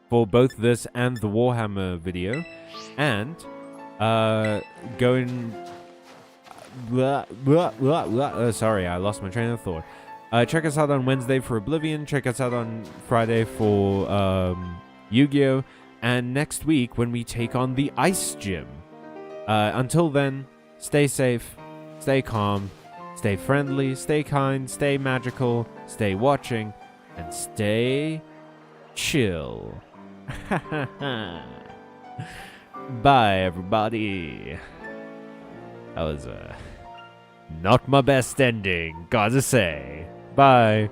for both this and the Warhammer video. And go and sorry, I lost my train of thought. Check us out on Wednesday for Oblivion. Check us out on Friday for Yu-Gi-Oh! And next week when we take on the Ice Gym. Until then, stay safe, stay calm, stay friendly, stay kind, stay magical, stay watching, and stay chill. Bye, everybody. That was not my best ending, gotta say. Bye.